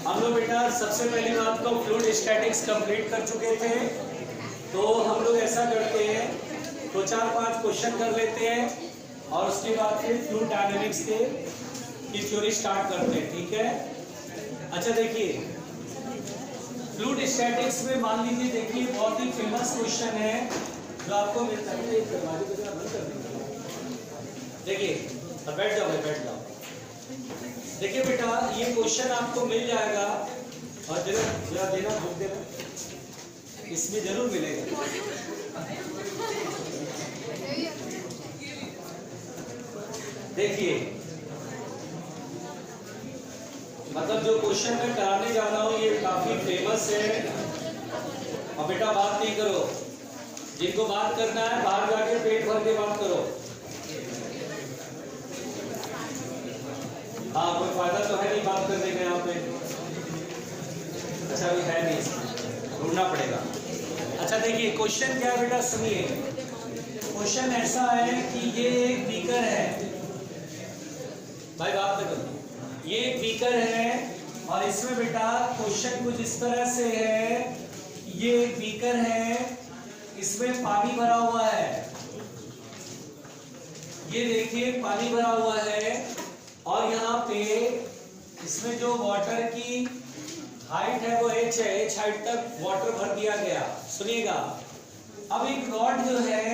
हम लोग बेटा सबसे पहली बात तो फ्लूइड स्टैटिक्स कंप्लीट कर चुके थे। तो हम लोग ऐसा करते हैं, तो 4-5 क्वेश्चन कर लेते हैं और उसके बाद फिर फ्लूइड डायनेमिक्स की थ्योरी स्टार्ट करते हैं, ठीक है। अच्छा देखिए, फ्लूइड स्टैटिक्स में मान लीजिए, देखिए बहुत ही फेमस क्वेश्चन है जो आपको मिलता है। देखिए बैठ जाओ, बैठ जाओ। देखिए बेटा, ये क्वेश्चन आपको मिल जाएगा और जरा देना, बुक देना, इसमें जरूर मिलेगा। देखिए मतलब जो क्वेश्चन मैं कराने जा रहा हूँ ये काफी फेमस है। और बेटा बात नहीं करो, जिनको बात करना है बाहर जाके पेट भर के बात करो। हाँ, कोई फायदा तो है नहीं बात करने का यहाँ पे। अच्छा अभी है नहीं, ढूंढना पड़ेगा। अच्छा देखिए क्वेश्चन क्या है बेटा, सुनिए। क्वेश्चन ऐसा है कि ये एक बीकर है, भाई बात करो। ये एक बीकर है और इसमें बेटा क्वेश्चन कुछ इस तरह से है, ये एक बीकर है, इसमें पानी भरा हुआ है। ये देखिए पानी भरा हुआ है और यहाँ पे इसमें जो वाटर की हाइट है वो h है, h हाइट तक वाटर भर दिया गया। सुनिएगा, अब एक रॉड जो है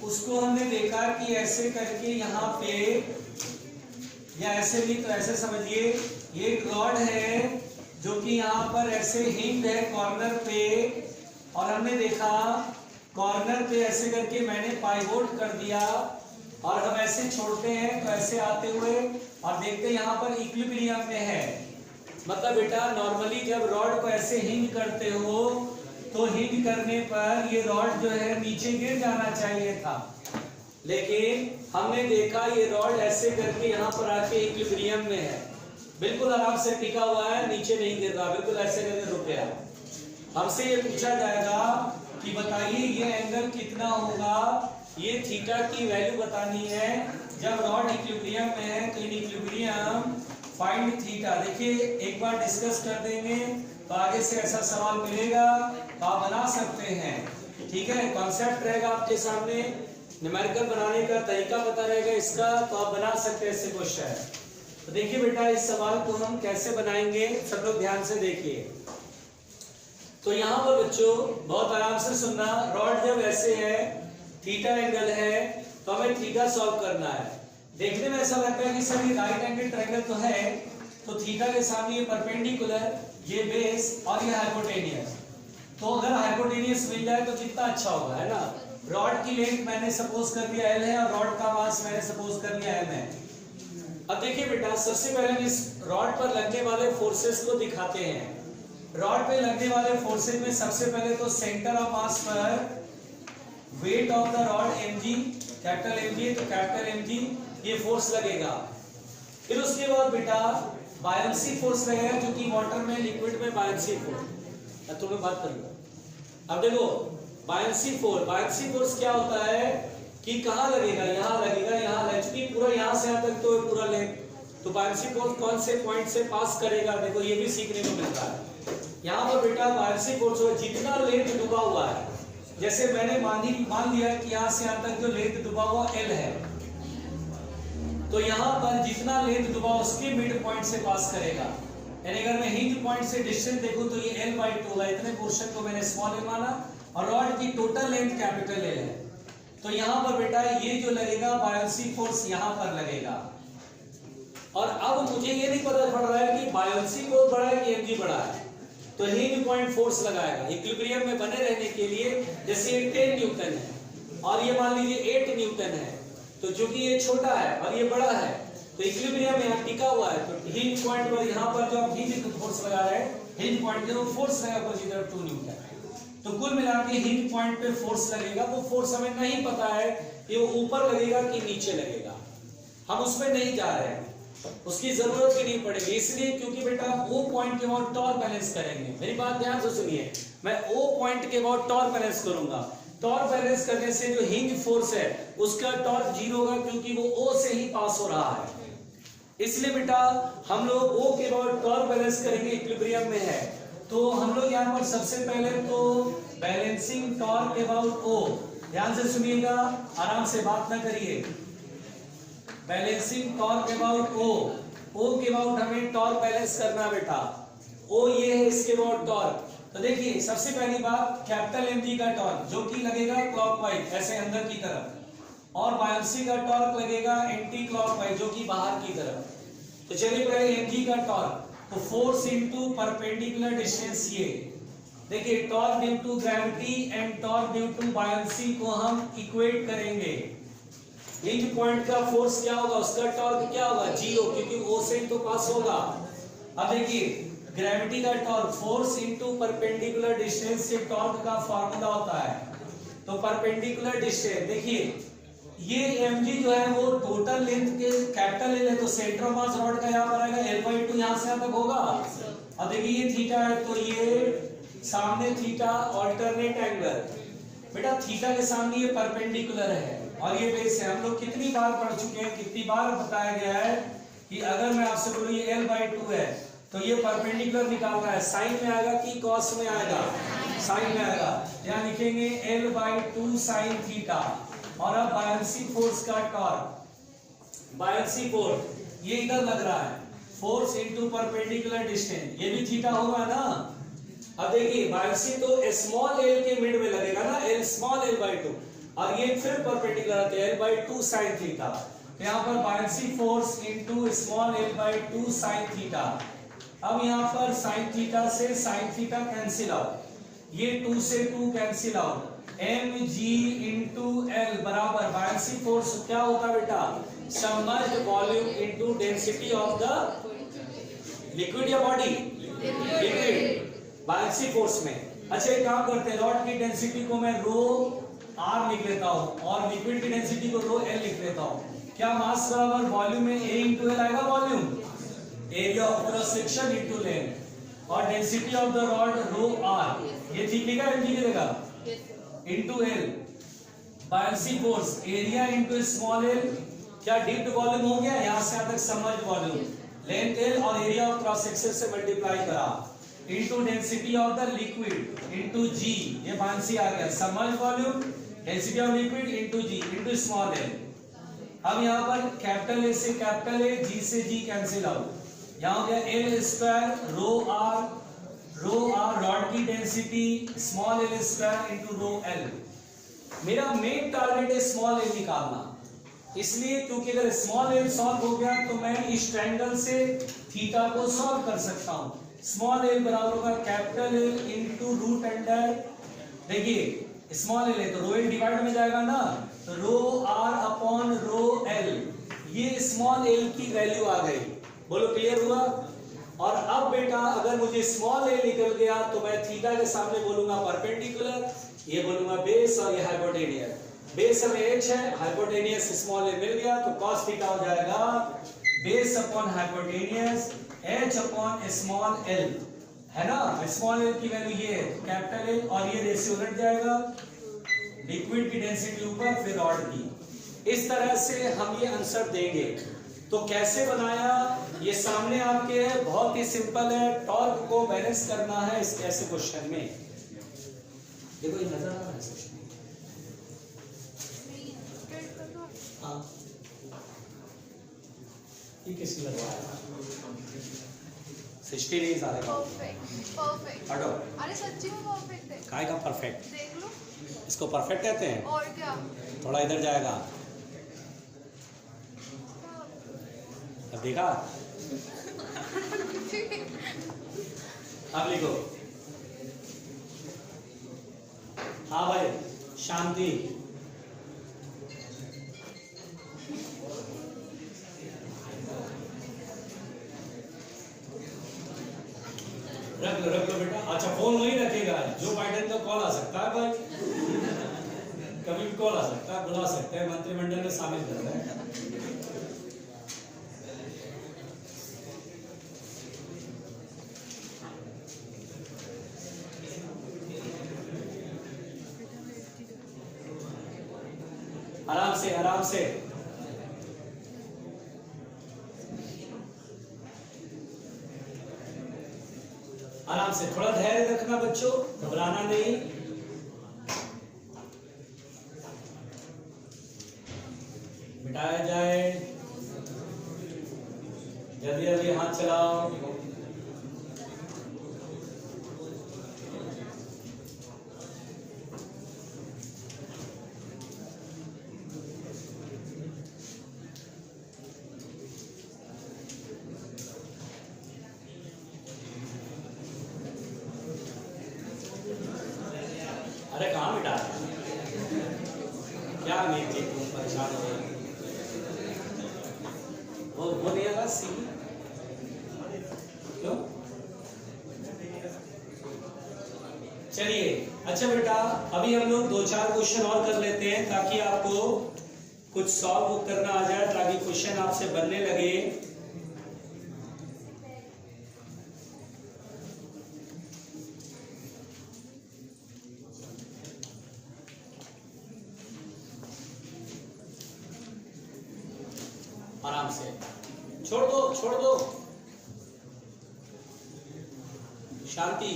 उसको हमने देखा कि ऐसे करके यहाँ पे, या ऐसे भी तो ऐसे समझिए, ये एक रॉड है जो कि यहाँ पर ऐसे हिंग है कॉर्नर पे, और हमने देखा कॉर्नर पे ऐसे करके मैंने पाइवोट कर दिया और हम ऐसे छोड़ते हैं तो ऐसे आते हुए और देखते हैं यहाँ पर इक्विलिब्रियम में है। मतलब बेटा नॉर्मली जब रॉड को ऐसे हिंग करते हो तो हिंग करने पर ये रॉड जो है नीचे गिर जाना चाहिए था, लेकिन हमने देखा ये रॉड ऐसे करके यहाँ पर आके इक्विलिब्रियम में है, बिल्कुल आराम से टिका हुआ है, नीचे नहीं गिर रहा, बिल्कुल ऐसे करके रुक गया। हमसे ये पूछा जाएगा कि बताइए ये एंगल कितना होगा, ये थीटा की वैल्यू बतानी है जब रॉड इक्विलिब्रियम में है। तो इन इक्विलिब्रियम फाइंड थीटा। देखिए एक बार डिस्कस कर देंगे तो आगे से ऐसा सवाल मिलेगा तो आप बना सकते हैं, ठीक है। कॉन्सेप्ट रहेगा आपके सामने, न्यूमेरिकल बनाने का तरीका पता रहेगा इसका, तो आप बना सकते हैं ऐसे क्वेश्चन। तो देखिए बेटा इस सवाल को हम कैसे बनाएंगे, सब लोग ध्यान से देखिए। तो यहाँ पर बच्चों बहुत आराम से सुनना, रॉड जब ऐसे है, थीटा एंगल है, तो हमें थीटा सॉल्व करना है। देखने में ऐसा लगता है कि सर ये राइट एंगल ट्रायंगल तो है, तो थीटा के सामने ये परपेंडिकुलर, ये बेस और ये हाइपोटेनियस। तो अगर हाइपोटेनियस मिल जाए तो कितना अच्छा होगा, है ना। रॉड की लेंथ मैंने सपोज कर लिया L है और रॉड का मास मैंने सपोज कर लिया M है। अब देखिए बेटा सबसे पहले हम इस रॉड पर लगने वाले फोर्सेस को दिखाते हैं। रॉड पे लगने वाले फोर्सेस में सबसे पहले तो सेंटर ऑफ मास पर weight of the rod mg, capital mg, तो कैपिटल mg ये फोर्स लगेगा। फिर उसके बाद बेटा बायंसी फोर्स लगेगा, क्योंकि वाटर में, लिक्विड में बायंसी फोर्स। तो मैं बात करूंगा। अब देखो बायंसी फोर्स क्या होता है कि कहाँ लगेगा, यहाँ लगेगा, यहाँ लगेगी, पूरा यहाँ से यहाँ तक तो पूरा लेंथ। तो बायंसी फोर्स कौन से पॉइंट से पास करेगा, देखो ये भी सीखने को मिलता है। यहाँ पर बेटा बायंसी फोर्स जितना लेंथ डूबा हुआ है, जैसे मैंने मान लिया कि यहाँ से यहाँ तक जो लेंथ डूबा हुआ L है, तो यहाँ पर जितना लेंथ डूबा उसके मिड पॉइंट से पास करेगा। यानी अगर मैं हिंज पॉइंट से डिस्टेंस देखूं तो ये L/2 होगा, इतने पोर्शन को मैंने स्मॉल l माना, और रॉड की टोटल लेंथ कैपिटल L है। तो यहाँ पर बेटा ये जो लगेगा बायंसी फोर्स यहाँ पर लगेगा। और अब मुझे ये नहीं पता पड़ रहा है कि बायंसी फोर्स बड़ा है कि mg बड़ा है, तो हिंज पॉइंट फोर्स लगाएगा इक्विलिब्रियम में बने रहने के लिए। जैसे ये 10 न्यूटन है और ये मान लीजिए 8 न्यूटन है, तो चूंकि ये छोटा है और ये बड़ा है तो इक्विलिब्रियम में यहाँ टिका हुआ है, तो हिंज पॉइंट पर यहाँ पर जो आप हिंज फोर्स लगा रहे हैं, हिंज पॉइंट जो फोर्स लगेगा अपोजिट 2 न्यूटन। तो कुल मिला के हिंज पॉइंट पे फोर्स लगेगा, वो फोर्स हमें नहीं पता है कि वो ऊपर लगेगा कि नीचे लगेगा, हम उसमें नहीं जा रहे हैं, उसकी जरूरत भी नहीं पड़ेगी। इसलिए क्योंकि बेटा O पॉइंट के बाद टॉर्क बैलेंस करेंगे। मेरी बात ध्यान से सुनिए, मैं O पॉइंट के बाद टॉर्क बैलेंस करूंगा। टॉर्क बैलेंस करने से जो हिंज फोर्स है उसका टॉर्क 0 होगा, क्योंकि वो O से ही पास हो रहा है। इसलिए बेटा हम लोग O के अबाउट टॉर्क बैलेंस करेंगे, इक्विलिब्रियम में है। तो हम लोग यहाँ पर सबसे पहले तो बैलेंसिंग टॉर्क अबाउट O, ध्यान से सुनिएगा, आराम से बात ना करिए। बैलेंसिंग टॉर्क अबाउट O के अबाउट हमें टॉर्क बैलेंस करना बेटा। O ये है, इसके अबाउट टॉर्क। तो देखिए सबसे पहली बात कैपिटल mg का टॉर्क जो कि लगेगा क्लॉकवाइज ऐसे अंदर की तरफ, और बायोप्सी का टॉर्क लगेगा एंटी क्लॉकवाइज जो कि बाहर की तरफ। तो चलिए पहले mg का टॉर्क, तो फोर्स इनटू परपेंडिकुलर डिस्टेंस, ये देखिए torque due to gravity and torque due to biopsy को हम इक्वेट करेंगे। ये जो पॉइंट का फोर्स क्या होगा, उसका टॉर्क क्या होगा, जीरो, क्योंकि O से तो पास होगा। अब देखिए ग्रेविटी का torque force into perpendicular distance से टॉर्क का फार्मूला होता है। तो परपेंडिकुलर डिस्टेंस देखिए ये mg जो है वो टोटल लेंथ के कैपिटल L है, तो सेंटर ऑफ मास रॉड का यहाँ पर आएगा L/2, यहाँ से यहाँ तक होगा। अब देखिए ये थीटा है, तो ये सामने थीटा ऑल्टरनेट एंगल, बेटा थीटा के सामने ये परपेंडिकुलर है और ये बेस है। हम लोग कितनी बार पढ़ चुके हैं, कितनी बार बताया गया है कि अगर मैं आपसे बोलूं ये L/2 है तो ये परपेंडिकुलर निकालना है, साइन में आएगा कि कॉस में आएगा, साइन में आएगा। यहाँ लिखेंगे L/2 साइन थीटा। और अब बायोप्सी फोर्स का टॉर्क, बायोप्सी फोर्स ये इधर लग रहा है, फोर्स इनटू परपेंडिकुलर डिस्टेंस, ये भी थीटा होगा ना। अब देखिए बायोप्सी तो स्मॉल l के मिड में लगेगा ना, L स्मॉल L/2, और ये फिर परपेंडिकुलर आते हैं L/2 साइन थीटा। यहाँ पर biopsy force into small L/2 sine theta. अब यहाँ पर साइन थीटा से साइन थीटा कैंसिल आउट, ये 2 से 2 cancel out, mg into L बराबर बायोप्सी फोर्स क्या होता है बेटा, submerged volume into density of the liquid या बॉडी, लिक्विड बायोप्सी फोर्स में। अच्छा एक काम करते हैं, रॉड की डेंसिटी को मैं रो r लिख लेता हूँ और लिक्विड की डेंसिटी को रो l लिख लेता हूँ। क्या मास बराबर वॉल्यूम में a इंटू एल आएगा, volume area of cross section into length, और density of the rod rho r, ये ठीक लिखा है, ठीक लिखा, इनटू एल बायोप्सी force area into small l, क्या डीप्ड वॉल्यूम हो गया, यहां से यहां तक सबमर्ज्ड वॉल्यूम, लेंथ l और एरिया ऑफ क्रॉस सेक्शन से मल्टीप्लाई करा, into density of the liquid into g, ये बायोप्सी आ गया, submerged volume density of liquid into g into small l। अब यहां पर कैपिटल A से कैपिटल A, G से G कैंसिल आउट, यहाँ हो गया L square rho r rod की density small l square into rho l। मेरा मेन टारगेट है स्मॉल l निकालना, इसलिए क्योंकि अगर स्मॉल l सॉल्व हो गया तो मैं इस ट्रायंगल से थीटा को सॉल्व कर सकता हूं। स्मॉल l बराबर होगा capital L into root under, देखिए स्मॉल l है तो रो l डिवाइड में जाएगा ना, तो रो r अपॉन रो l, ये स्मॉल l की वैल्यू आ गई, बोलो क्लियर हुआ। और अब बेटा अगर मुझे स्मॉल l निकल गया तो मैं थीटा के सामने बोलूंगा परपेंडिकुलर, ये बोलूंगा बेस और ये हाइपोटेनियस। बेस में h है, हाइपोटेनियस स्मॉल l मिल गया तो cos थीटा हो जाएगा base upon hypotenuse h upon small l, है ना। स्मॉल l की वैल्यू ये है कैपिटल L, और ये रेशियो उलट जाएगा, लिक्विड की डेंसिटी ऊपर फिर रॉड की। इस तरह से हम ये आंसर देंगे। तो कैसे बनाया, ये सामने आपके है, बहुत ही सिंपल है, टॉर्क को बैलेंस करना है इस ऐसे क्वेश्चन में। देखो ये नजर आ रहा है क्वेश्चन, हाँ ये किसने लगवाया, 60 नहीं सारे परफेक्ट हटो, अरे सच्ची में परफेक्ट है, काय का परफेक्ट, देख लो, इसको परफेक्ट कहते हैं। और क्या, थोड़ा इधर जाएगा, अब देखा, अब लिखो, हाँ भाई शांति, रख लो बेटा। अच्छा फोन वही रखेगा, जो बाइडेन का कॉल आ सकता है भाई, कभी भी कॉल आ सकता है, बुला सकते हैं, मंत्रिमंडल में शामिल कर रहे हैं। आराम से आराम से, आराम से, थोड़ा धैर्य रखना बच्चों, घबराना नहीं। मिटाया जाए, जल्दी जल्दी हाथ चलाओ। अरे कहाँ मिटा क्या नहीं थी, तुम परेशान हो गए। वो नहीं आया सी क्यों? चलिए अच्छा बेटा, अभी हम लोग 2-4 क्वेश्चन और कर लेते हैं ताकि आपको कुछ सॉल्व करना आ जाए, ताकि क्वेश्चन आपसे बनने लगे। आराम से, छोड़ दो शांति।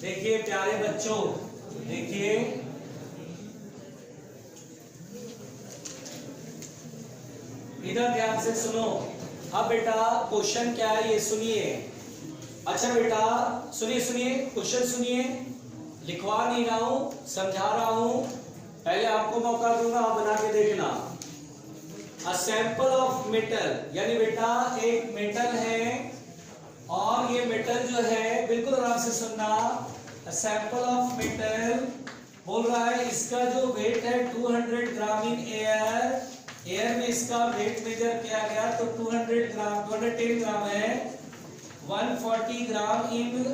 देखिए प्यारे बच्चों, देखिए इधर ध्यान से सुनो। अब बेटा क्वेश्चन क्या है ये सुनिए। अच्छा बेटा सुनिए क्वेश्चन सुनिए, लिखवा नहीं रहा हूं, समझा रहा हूं। पहले आपको मौका दूंगा, आप बना के देखना। अ सैंपल ऑफ मेटल, यानी बेटा एक मेटल है और ये मेटल जो है, बिल्कुल आराम से सुनना। अ सैंपल ऑफ मेटल बोल रहा है, इसका जो वेट है 200 ग्राम इन एयर में इसका वेट मेजर किया गया तो 210 ग्राम है। 140 ग्राम इन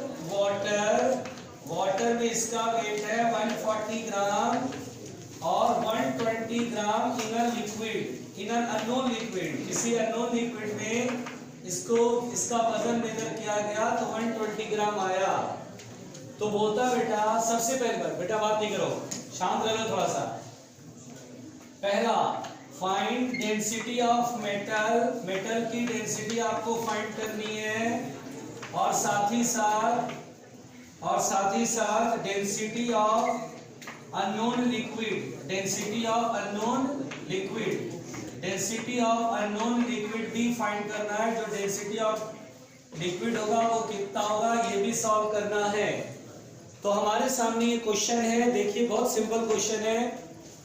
वाटर में इसका वेट है 140 ग्राम, और 120 ग्राम इन अननोन लिक्विड, किसी अननोन लिक्विड में इसका वजन मेजर किया गया तो 120 ग्राम आया। तो बोलता बेटा, सबसे पहले बेटा बात नहीं करो, शांत रह लो थोड़ा सा। पहला, फाइंड डेंसिटी ऑफ मेटल की डेंसिटी आपको फाइंड करनी है, और साथ ही साथ density of unknown liquid, density of unknown liquid भी फाइंड करना है। जो डेंसिटी ऑफ लिक्विड होगा वो कितना होगा ये भी सॉल्व करना है। तो हमारे सामने ये क्वेश्चन है, देखिए बहुत सिंपल क्वेश्चन है।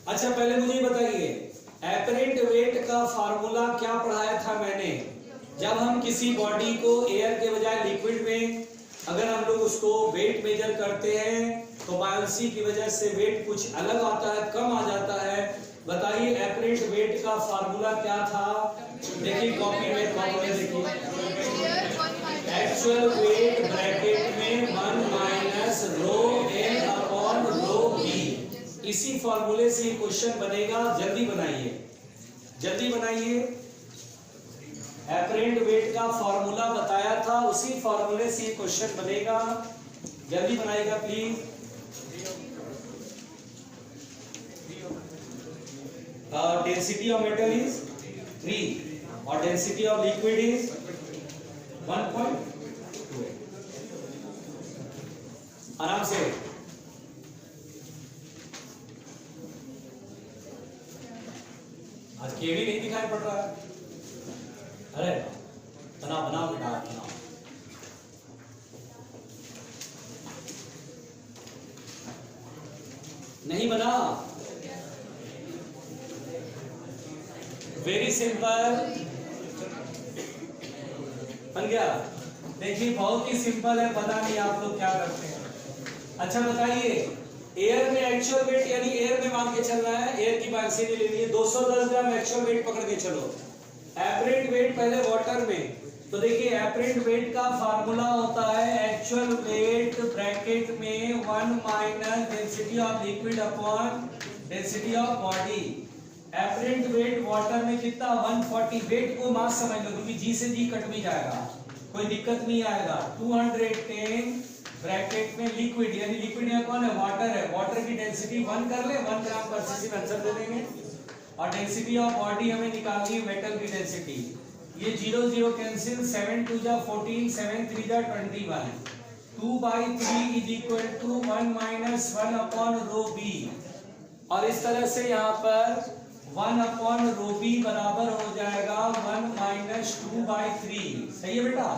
अच्छा पहले मुझे बताइए, एपरेंट वेट का फार्मूला क्या पढ़ाया था मैंने? जब हम किसी बॉडी को एयर के बजाय लिक्विड में अगर हम लोग उसको वेट मेजर करते हैं तो बायोप्सी की वजह से वेट कुछ अलग आता है, कम आ जाता है। बताइए एपरेंट वेट का फार्मूला क्या था? देखिए कॉपी में देखिए, एक्चुअल वेट ब्रैकेट में 1 minus rho l upon rho b. इसी फॉर्मूले से क्वेश्चन बनेगा, जल्दी बनाइए। एपरेंट वेट का फॉर्मूला बताया था, उसी फॉर्मूले से क्वेश्चन बनेगा, जल्दी बनाइएगा please. Density of metal is 3 और डेंसिटी ऑफ लिक्विड इज 1.28। आराम से, आज केवी नहीं दिखाई पड़ रहा है। अरे बना नहीं बना। वेरी सिंपल बन गया। देखिए बहुत ही सिंपल है, पता नहीं आप लोग क्या करते हैं। अच्छा बताइए, एयर में एक्चुअल वेट, यानी एयर में मान के चलना है, एयर की बायोप्सी नहीं लेनी है। 210 ग्राम एक्चुअल वेट पकड़ के चलो। एपरेंट वेट पहले वाटर में, तो देखिए एपरेंट वेट का फार्मूला होता है एक्चुअल वेट ब्रैकेट में 1 minus density of liquid upon density of body. Apparent wait water में कितना? 140। वेट को मास समझ लो, क्योंकि जी से जी कट भी जाएगा, कोई दिक्कत नहीं आएगा। 210 ब्रैकेट में लिक्विड, यानी लिक्विड यहाँ कौन है, वाटर है, वाटर की डेंसिटी 1 कर ले, 1 ग्राम पर सीसी में आंसर दे देंगे। और डेंसिटी ऑफ बॉडी हमें निकालनी है मेटल की डेंसिटी, ये 0 0 कैंसिल, 7 2 जा 14, 7 3 जा 21, 2/3 is equal to 1 minus 1 upon rho b. और इस तरह से यहाँ पर 1 अपॉन रो बी बराबर हो जाएगा 1 माइनस 2/3, सही है बेटा।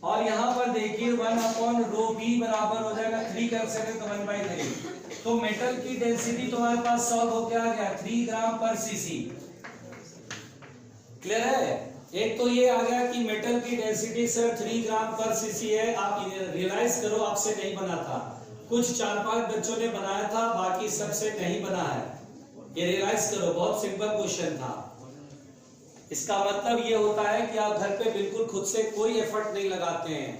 और यहाँ पर देखिए 1 अपॉन रो बी बराबर हो जाएगा 3 कर सकते तो 1/3। तो मेटल की डेंसिटी तुम्हारे पास सॉल्व हो क्या आ गया, 3 ग्राम पर सीसी। क्लियर है। एक तो ये आ गया कि मेटल की डेंसिटी सर 3 ग्राम पर सीसी है। आप रियलाइज करो आपसे नहीं बना था, कुछ 4-5 बच्चों ने बनाया था, बाकी सबसे नहीं बना है, ये रियलाइज करो। बहुत सिंपल क्वेश्चन था। इसका मतलब ये होता है कि आप घर पे बिल्कुल खुद से कोई एफर्ट नहीं लगाते हैं,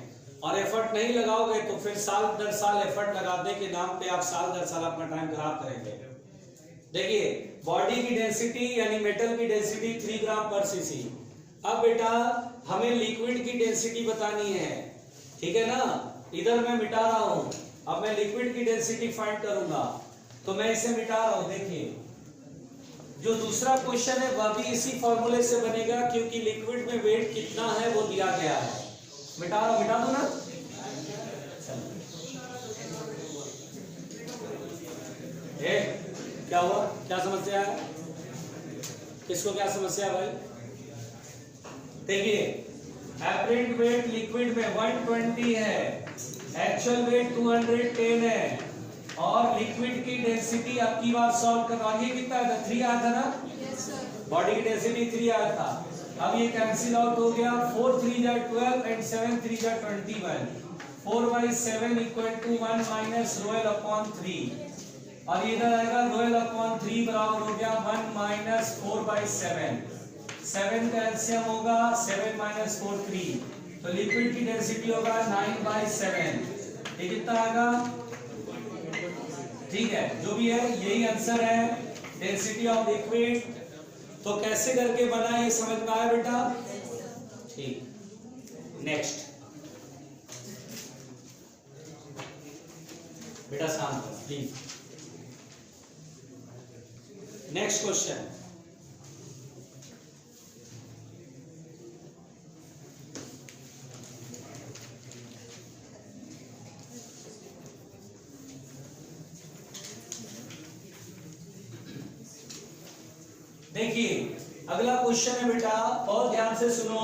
और एफर्ट नहीं लगाओगे तो फिर साल दर साल एफर्ट लगाने के नाम पे आप साल दर साल अपना टाइम खराब करेंगे। देखिए बॉडी की डेंसिटी यानी मेटल की डेंसिटी 3 ग्राम पर सीसी। अब बेटा हमें लिक्विड की डेंसिटी बतानी है, ठीक है ना। इधर मैं मिटा रहा हूं, अब मैं लिक्विड की डेंसिटी फाइंड करूंगा, तो मैं इसे मिटा रहा हूं। देखिए जो दूसरा क्वेश्चन है वह भी इसी फॉर्मूले से बनेगा, क्योंकि लिक्विड में वेट कितना है वो दिया गया है। मिटा रहा हूं, मिटा दो ना। क्या हुआ, क्या समस्या है, किसको क्या समस्या है भाई। देखिए एपरेंट वेट लिक्विड में 120 है, एक्चुअल वेट 210 है, और लिक्विड की डेंसिटी आपकी बात सॉल्व करवा, ये कितना था, 3 आया था ना। Yes sir. बॉडी की डेंसिटी 3 आया था। अब ये कैंसिल आउट हो गया, 4 3 जा 12 एंड 7 3 जा 21, 4/7 equal to 1 minus rho l upon 3, और इधर आएगा रोयल अपॉन 3 बराबर हो गया 1 माइनस 4/7, 7 का एलसीएम होगा 7 माइनस 4 3, तो लिक्विड की डेंसिटी होगा 9/7। ये कितना आएगा, ठीक है, जो भी है यही आंसर है, डेंसिटी ऑफ लिक्विड। तो कैसे करके बना ये समझ में आया बेटा, ठीक। नेक्स्ट बेटा शांत प्लीज। नेक्स्ट क्वेश्चन, देखिए अगला क्वेश्चन है बेटा, बहुत ध्यान से सुनो।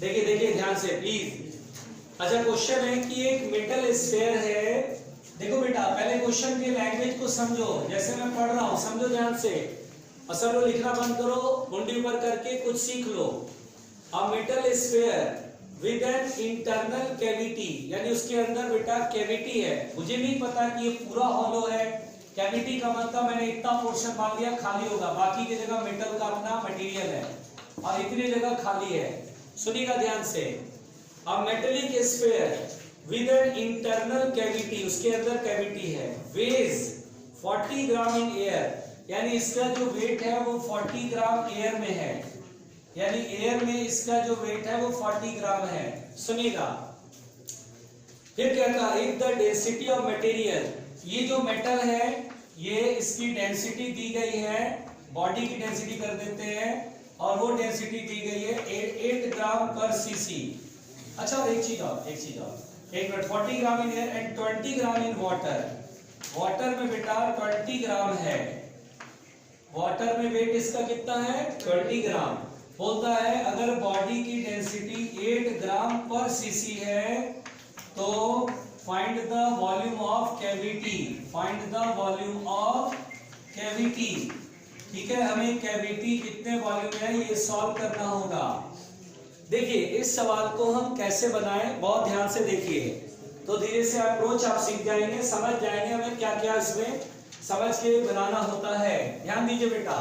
देखिए देखिए ध्यान से प्लीज। अच्छा क्वेश्चन है कि एक मेटल स्फीयर है। देखो बेटा पहले क्वेश्चन की लैंग्वेज को समझो, जैसे मैं पढ़ रहा हूं समझो ध्यान से, और सब लोग लिखना बंद करो, मुंडी ऊपर करके कुछ सीख लो। A metal sphere with an internal cavity, यानी उसके अंदर बेटा कैविटी है। मुझे नहीं पता कि ये पूरा हॉलो है, कैविटी का मतलब मैंने इतना पोर्शन मान लिया खाली होगा, बाकी की जगह मेटल का अपना मटेरियल है, और इतनी जगह खाली है। सुनिएगा ध्यान से, a metallic sphere with an internal cavity, उसके अंदर कैविटी है, वेज 40 ग्राम इन एयर, यानी इसका जो वेट है वो 40 ग्राम एयर में है, यानी एयर में इसका जो वेट है वो 40 ग्राम है। सुनिएगा फिर क्या कहा, if the density of material, ये जो मेटल है ये इसकी डेंसिटी दी गई है, बॉडी की डेंसिटी कर देते हैं, और वो डेंसिटी दी गई है 8 ग्राम पर सीसी। अच्छा एक चीज और, एक minute, 40 gram in air and 20 gram in water. Water में बेटा 20 ग्राम है, वाटर में वेट इसका कितना है 20 ग्राम। बोलता है अगर बॉडी की डेंसिटी 8 ग्राम पर सीसी है तो find the volume of cavity, find the volume of cavity. ठीक है, हमें कैविटी कितने वॉल्यूम है ये सॉल्व करना होगा। देखिए इस सवाल को हम कैसे बनाएं, बहुत ध्यान से देखिए, तो धीरे से अप्रोच आप सीख जाएंगे, समझ जाएंगे हमें क्या क्या इसमें समझ के बनाना होता है। ध्यान दीजिए बेटा,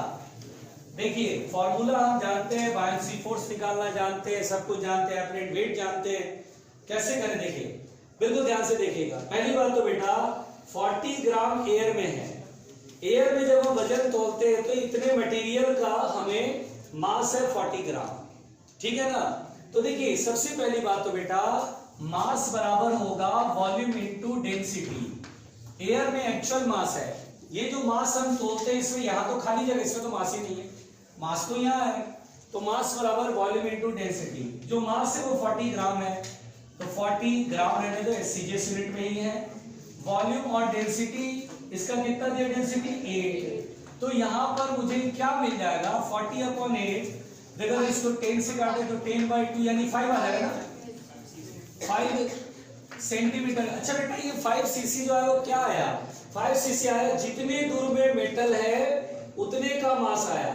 देखिए फॉर्मूला हम जानते हैं, बायोन्सी फोर्स निकालना जानते हैं, सब कुछ जानते हैं, अपने वेट जानते हैं, कैसे करें देखिए, बिल्कुल ध्यान से देखिएगा। पहली बात तो बेटा 40 ग्राम एयर में है, एयर में जब हम वजन तोलते हैं तो इतने मटेरियल का हमें मास है 40 ग्राम, ठीक है ना। तो देखिए सबसे पहली बात तो बेटा मास बराबर होगा वॉल्यूम इनटू डेंसिटी। एयर में एक्चुअल मास है, ये जो मास हम तोलते हैं इसमें यहां तो खाली जगह, इसमें तो मास ही नहीं है, मास तो यहां है, तो मास बराबर वॉल्यूम इनटू डेंसिटी। जो मास है वो 40 ग्राम है, तो 40 ग्राम रहने दो, सीजीएस यूनिट में ही है। वॉल्यूम और डेंसिटी इसका कितना दिया, डेंसिटी 8, तो यहां पर मुझे क्या मिल जाएगा 40/8, अगर इसको 10 से काटे तो 10/2 यानी 5 आ जाएगा ना, 5 सेंटीमीटर। अच्छा बेटा ये 5 सीसी जो है वो क्या आया, 5 सीसी आया, जितने दूर में मेटल है उतने का मास आया।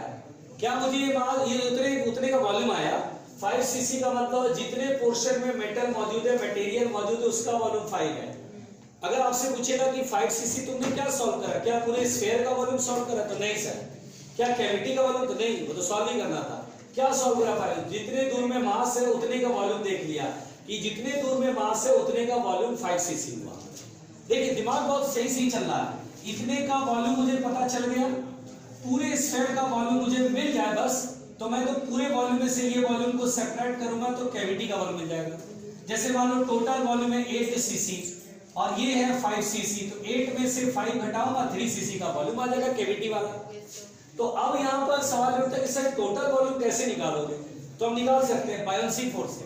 क्या मुझे ये मास, ये उतने का वॉल्यूम आया। 5 सीसी का मतलब जितने पोर्शन में मेटल मौजूद है, मटेरियल मौजूद है, उसका वॉल्यूम 5 है। अगर आपसे पूछेगा कि 5 सीसी तुमने क्या सॉल्व करा, क्या पूरे स्फीयर का वॉल्यूम सॉल्व करा, तो नहीं सर। क्या कैविटी का वॉल्यूम, तो नहीं, वो तो सॉल्व ही करना था। क्या सॉल्व करा, 5, जितने दूर में मास है उतने का वॉल्यूम देख लिया कि जितने दूर में मास है उतने का वॉल्यूम 5 सीसी हुआ। देखिए दिमाग बहुत सही चल रहा है, इतने का वॉल्यूम मुझे पता चल गया, पूरे स्फीयर का वॉल्यूम मुझे मिल जाए बस, तो मैं तो पूरे वॉल्यूम में से ये वॉल्यूम को सेपरेट करूंगा तो कैविटी का वॉल्यूम मिल जाएगा। जैसे मान लो टोटल वॉल्यूम है 8 सीसी और ये है 5 सीसी, तो 8 में से 5 घटाऊंगा 3 सीसी का वॉल्यूम आ जाएगा कैविटी वाला। तो अब यहाँ पर सवाल उठता है कि सर टोटल वॉल्यूम कैसे निकालोगे, तो हम निकाल सकते हैं बायोन्सी फोर्स से।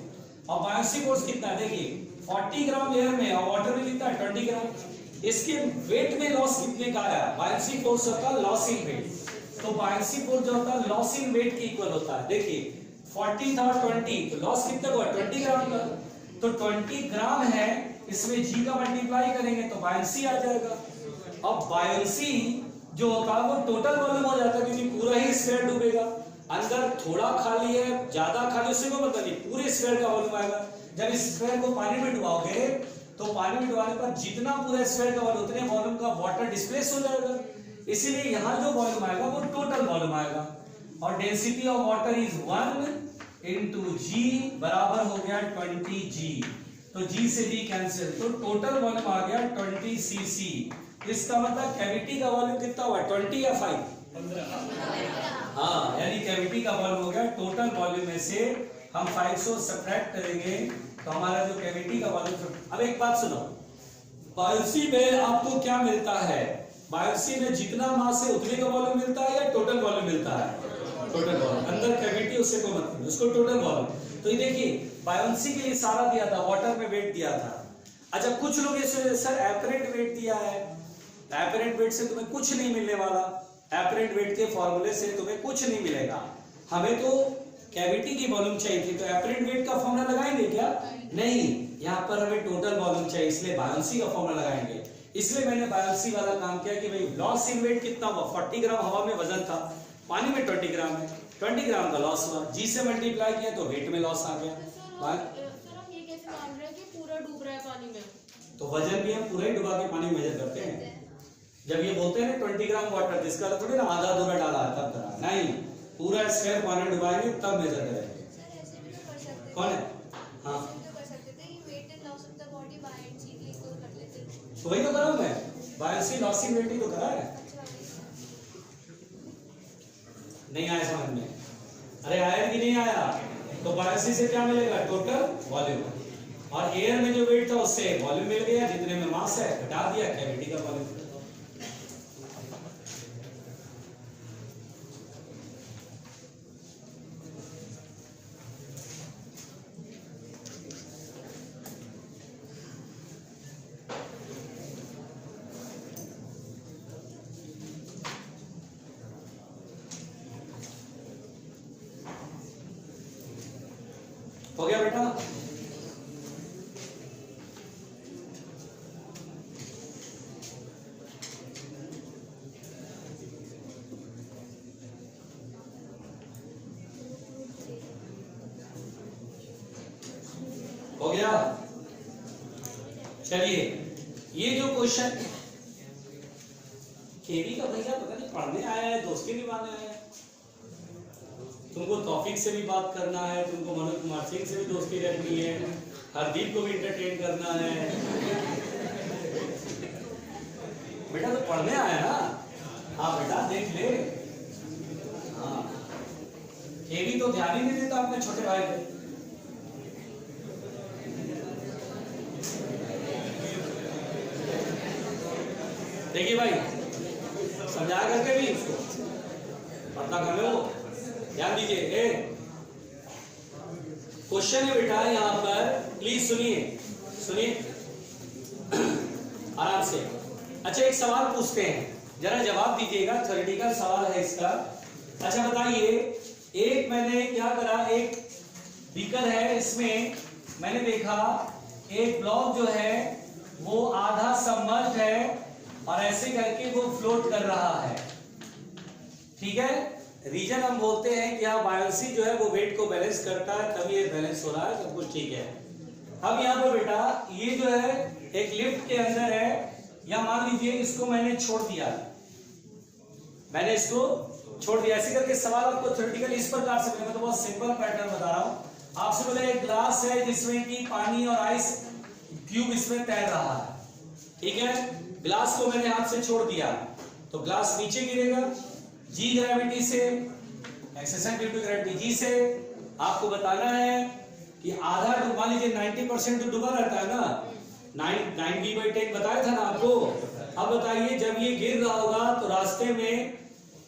और बायोन्सी फोर्स कितना है, देखिए 40 ग्राम एयर में और वाटर में कितना है 20 ग्राम। इसके वेट में लॉस कितने का आया, बायोन्सी फोर्स होता है लॉस इन वेट, तो बायोन्सी फोर्स जो होता है लॉस इन वेट के इक्वल होता है। देखिए 40 था 20, तो लॉस कितना हुआ 20 ग्राम का, तो 20 ग्राम है, इसमें जी का मल्टीप्लाई करेंगे तो बायोन्सी आ जाएगा। अब बायोन्सी जो होता है वो टोटल वॉल्यूम हो जाता है, क्योंकि पूरा ही स्फीयर डूबेगा, अंदर थोड़ा खाली है ज्यादा खाली उससे कोई मतलब नहीं, पूरे स्फीयर का वॉल्यूम आएगा। जब इस स्फीयर को पानी में डुबाओगे तो पानी में डुबाने पर जितना पूरा स्फीयर का वॉल्यूम उतने वॉल्यूम का वाटर डिस्प्लेस हो जाएगा, इसीलिए यहाँ जो वॉल्यूम आएगा वो टोटल वॉल्यूम आएगा। और density of water is 1 into G बराबर हो गया 20G, तो G से G कैंसिल, तो टोटल वॉल्यूम आ गया 20 cc। इसका मतलब कैविटी का वॉल्यूम कितना हुआ 20 या 5, 15। हाँ, यानी कैविटी का वॉल्यूम हो गया, टोटल वॉल्यूम में से हम 500 सब्ट्रैक्ट करेंगे तो हमारा जो कैविटी का वॉल्यूम। अब एक बात सुनो, बायोप्सी में आपको क्या मिलता है, बायोप्सी में जितना मास है उतने का वॉल्यूम मिलता है या टोटल वॉल्यूम मिलता है, टोटल वॉल्यूम, अंदर कैविटी उससे कोई मतलब नहीं, उसको टोटल वॉल्यूम। तो ये देखिए बायोप्सी के लिए सारा दिया था, वाटर में वेट दिया था। अच्छा कुछ लोग ऐसे सर एपरेंट वेट दिया है, एपरेंट वेट से तुम्हें कुछ नहीं मिलने वाला, एपरेंट वेट के फॉर्मूले से तुम्हें कुछ नहीं मिलेगा। हमें तो कैविटी की वॉल्यूम चाहिए थी, तो एपरेंट वेट का फॉर्मूला लगाएंगे क्या, नहीं, यहाँ पर हमें टोटल वॉल्यूम चाहिए, इसलिए बायोप्सी का फॉर्मूला लगाएंगे। इसलिए मैंने बायोप्सी वाला काम किया कि भाई लॉस इन वेट कितना हुआ, 40 ग्राम हवा में वजन था, पानी में 20 ग्राम है, 20 ग्राम का लॉस हुआ, जी से मल्टीप्लाई किया तो वेट में लॉस आ गया। तो वजन भी हम पूरा ही डुबा के पानी मेजर करते हैं। जब ये बोलते हैं ना 20 ग्राम वाटर, जिसका थोड़ी ना आधा अधूरा डाला है तब करा, नहीं, पूरा स्फीयर पानी डुबाएंगे तब मेजर करेंगे। कौन है, हाँ तो वही तो करा मैं, बायोप्सी लॉस इन वेट ही तो करा है। नहीं आया समझ में, अरे आया कि नहीं आया, तो बायोप्सी से क्या मिलेगा टोटल वॉल्यूम, और एयर में जो वेट था उससे वॉल्यूम मिल गया, जितने में मास है घटा दिया कैविटी का वॉल्यूम। हो गया बेटा, हो गया। चलिए ये जो क्वेश्चन केवी का भैया पता नहीं पढ़ने आया है दोस्ती निभाने आया है, तुमको तौफीक से भी बात करना है, तुमको मनोज कुमार सिंह से भी दोस्ती रखनी है, हरदीप को भी इंटरटेन करना है, बेटा तो पढ़ने आया ना, हाँ बेटा देख ले, हाँ केवी तो ध्यान ही नहीं देता अपने छोटे भाई पे। समझाया करके भी उसको पता कर लो। ध्यान दीजिए, क्वेश्चन है बेटा यहाँ पर, प्लीज सुनिए सुनिए आराम से। अच्छा एक सवाल पूछते हैं, जरा जवाब दीजिएगा, थ्योरेटिकल सवाल है इसका। अच्छा बताइए, एक मैंने क्या करा, एक बीकर है, इसमें मैंने देखा एक ब्लॉक जो है वो आधा सबमर्ज्ड है और ऐसे करके वो फ्लोट कर रहा है, ठीक है। रीजन हम बोलते हैं कि हाँ बायोसी जो है वो वेट को बैलेंस करता है, तभी ये बैलेंस हो रहा है, सब कुछ ठीक है। अब यहाँ पर बेटा ये जो है एक लिफ्ट के अंदर है, या मान लीजिए इसको मैंने छोड़ दिया, मैंने इसको छोड़ दिया, ऐसे करके सवाल आपको थ्योरेटिकली इस प्रकार से, मैं तो बहुत सिंपल पैटर्न बता रहा हूँ आपसे। बोले एक ग्लास है जिसमें कि पानी और आइस क्यूब इसमें तैर रहा है, ठीक है। ग्लास को मैंने हाथ से छोड़ दिया तो ग्लास नीचे गिरेगा, जी ग्रेविटी से, acceleration due to gravity G से। आपको बताना है कि आधा, मान लीजिए 90% तो डूबा रहता है ना, 9v/10 बताया था ना आपको। अब बताइए जब ये गिर रहा होगा तो रास्ते में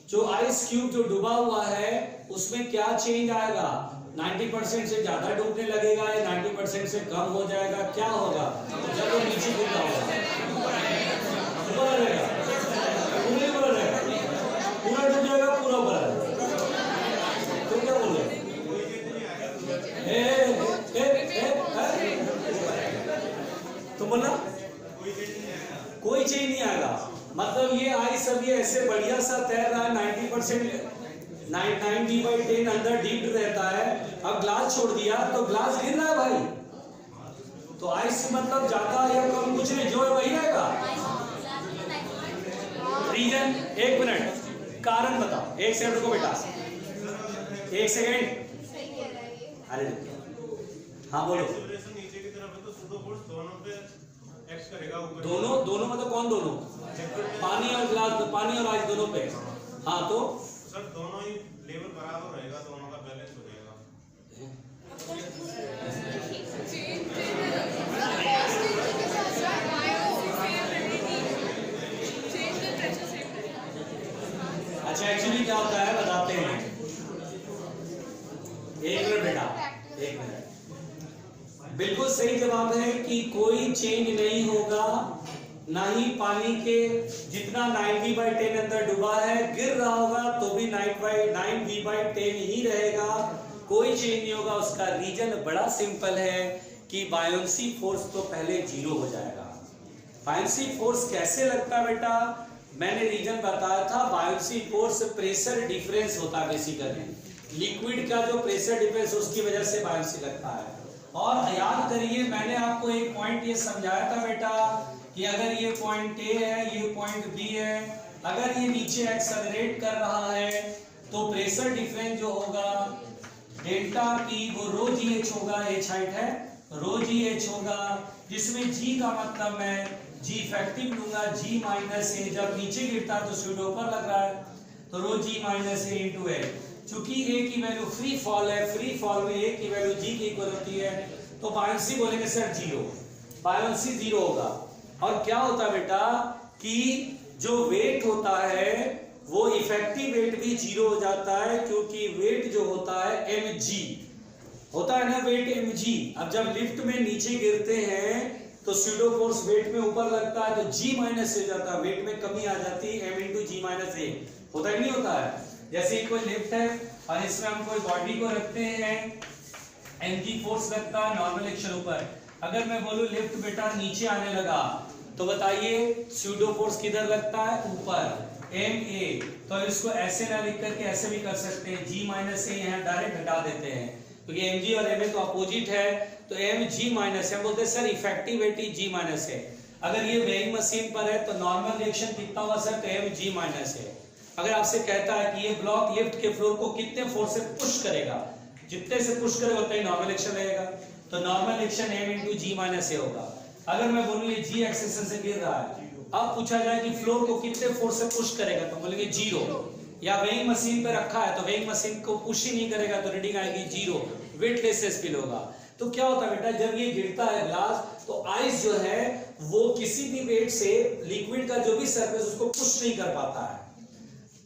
जो आइस क्यूब जो डूबा हुआ है उसमें क्या चेंज आएगा, 90% से ज्यादा डूबने लगेगा या 90% से कम हो जाएगा, क्या होगा जब वो नीचे गिर रहा होगा, ऊपर रहेगा, ऊपर रहेगा, पूरा डूब जाएगा, पूरा ऊपर रहेगा। तो क्या बोल रहे तो बोला कोई चेंज नहीं आएगा, मतलब ये आइस अभी ऐसे बढ़िया सा तैर रहा है, 90% 9v/10 अंदर डीप रहता है। अब ग्लास छोड़ दिया तो ग्लास गिर रहा है भाई, तो आइस मतलब ज्यादा या कम कुछ नहीं, जो है वही रहेगा। रीजन, एक मिनट, कारण बताओ, एक सेकंड रुको बेटा, एक सेकंड, अरे हाँ बोलो। नीचे की तरफ है तो सूडो फोर्स दोनों पे एक्ट करेगा, ऊपर दोनों मतलब कौन दोनों, पानी और ग्लास, पानी और आइस दोनों पे, हाँ तो सर दोनों ही लेवल बराबर रहेगा, दोनों का बैलेंस हो जाएगा। अच्छा एक्चुअली क्या होता है बताते हैं, एक मिनट बेटा, एक मिनट। बिल्कुल सही जवाब है कि कोई चेंज नहीं होगा, ना ही पानी के जितना 9v/10 अंदर डूबा है गिर रहा होगा तो भी 9v/10 ही रहेगा, कोई चेंज नहीं होगा। उसका रीजन बड़ा सिंपल है कि बायोंसी फोर्स तो पहले जीरो हो जाएगा। बायोंसी फोर्स कैसे लगता है बेटा, मैंने रीजन बताया था, बायोंसी फोर्स प्रेशर डिफरेंस होता है, बेसिकली लिक्विड का जो प्रेशर डिफरेंस उसकी वजह से बायोंसी लगता है। और याद करिए मैंने आपको एक पॉइंट ये समझाया था बेटा कि अगर ये पॉइंट ए है, ये पॉइंट बी है, अगर ये नीचे एक्सेलरेट कर रहा है तो प्रेशर डिफरेंस जो होगा डेल्टा पी वो रो जी एच होगा, एच हाइट है, रो जी एच होगा, जिसमें जी का मतलब मैं जी इफेक्टिव लूंगा, जी माइनस ए, जब नीचे गिरता है तो स्यूडो ऊपर लग रहा है तो रो जी माइनस ए इंटू ए। चूंकि ए की वैल्यू फ्री फॉल है, फ्री फॉल में ए की वैल्यू जी की इक्वल होती है, तो बायोंसी बोलेंगे सर जीरो, बायोंसी जीरो होगा। और क्या होता है बेटा कि जो वेट होता है वो इफेक्टिव वेट भी जीरो हो जाता है, क्योंकि वेट जो होता है mg होता है ना, वेट mg। अब जब लिफ्ट में नीचे गिरते हैं तो स्यूडो फोर्स वेट में ऊपर लगता है तो g माइनस हो जाता है, वेट में कमी आ जाती है, m इंटू जी माइनस ए होता ही नहीं होता है। जैसे कोई लिफ्ट है और इसमें हम कोई बॉडी को रखते हैं, mg फोर्स लगता है नॉर्मल एक्शन ऊपर, अगर मैं बोलूं लिफ्ट बेटा नीचे आने लगा तो बताइए स्यूडो फोर्स किधर लगता है, ऊपर, ma। तो इसको ऐसे ना लिख करके ऐसे भी कर सकते हैं, g माइनस ए यहाँ डायरेक्ट हटा देते हैं क्योंकि mg और ma तो अपोजिट है, तो mg माइनस हम बोलते हैं सर इफेक्टिव वेट ही g माइनस है। अगर ये वेइंग मशीन पर है तो नॉर्मल रिएक्शन कितना हुआ सर, तो mg माइनस है। अगर आपसे कहता है कि ये ब्लॉक लिफ्ट के फ्लोर को कितने फोर्स से पुश करेगा, जितने से पुश करेगा उतना ही नॉर्मल एक्शन रहेगा, तो नॉर्मल एक्शन m इंटू जी माइनस ए होगा। अगर मैं बोलूँ ये जी एक्सेशन से गिर रहा है, अब पूछा जाए कि फ्लोर को कितने फोर्स से पुश करेगा तो बोलेंगे जीरो, या वेइंग मशीन पे रखा है तो वेइंग मशीन को पुश ही नहीं करेगा तो रीडिंग आएगी जीरो, वेटलेस से स्पिल होगा। तो क्या होता है बेटा, जब ये गिरता है ग्लास तो आइस जो है वो किसी भी वेट से लिक्विड का जो भी सरफेस उसको पुश नहीं कर पाता है,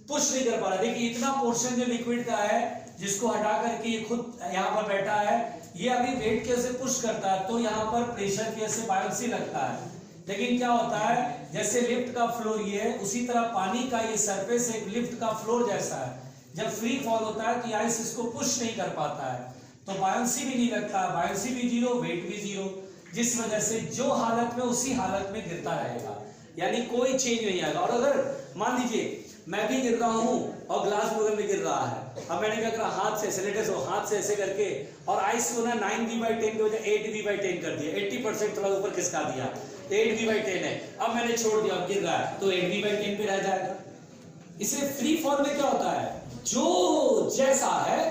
पुश नहीं कर पा रहा। देखिए इतना पोर्शन जो लिक्विड का है जिसको हटा करके ये खुद यहाँ पर बैठा है, ये अभी वेट कैसे पुश करता है तो यहाँ पर प्रेशर कैसे बायोंसी लगता है। लेकिन क्या होता है जैसे लिफ्ट का फ्लोर ये है, उसी तरह पानी का ये सरफेस एक लिफ्ट का फ्लोर जैसा है। जब फ्री फॉल होता है तो आइस इसको पुश नहीं कर पाता है, तो बायोंसी भी नहीं लगता, बायोंसी भी जीरो, वेट भी जीरो, जिस वजह से जो हालत में उसी हालत में गिरता रहेगा, यानी कोई चेंज नहीं आएगा। और अगर मान लीजिए मैं भी गिर रहा हूं और ग्लास बगल में गिर रहा है, अब मैंने क्या करा, हाथ से लेटेस्ट हो, हाथ से ऐसे करके और आइस को ना 9v/10 की वजह 8v/10 कर दिया, 80% थोड़ा ऊपर खिसका दिया, 8v/10 है। अब मैंने छोड़ दिया, अब गिर रहा है तो 8v/10 पे रह जाएगा। इसलिए फ्री फॉल में क्या होता है, जो जैसा है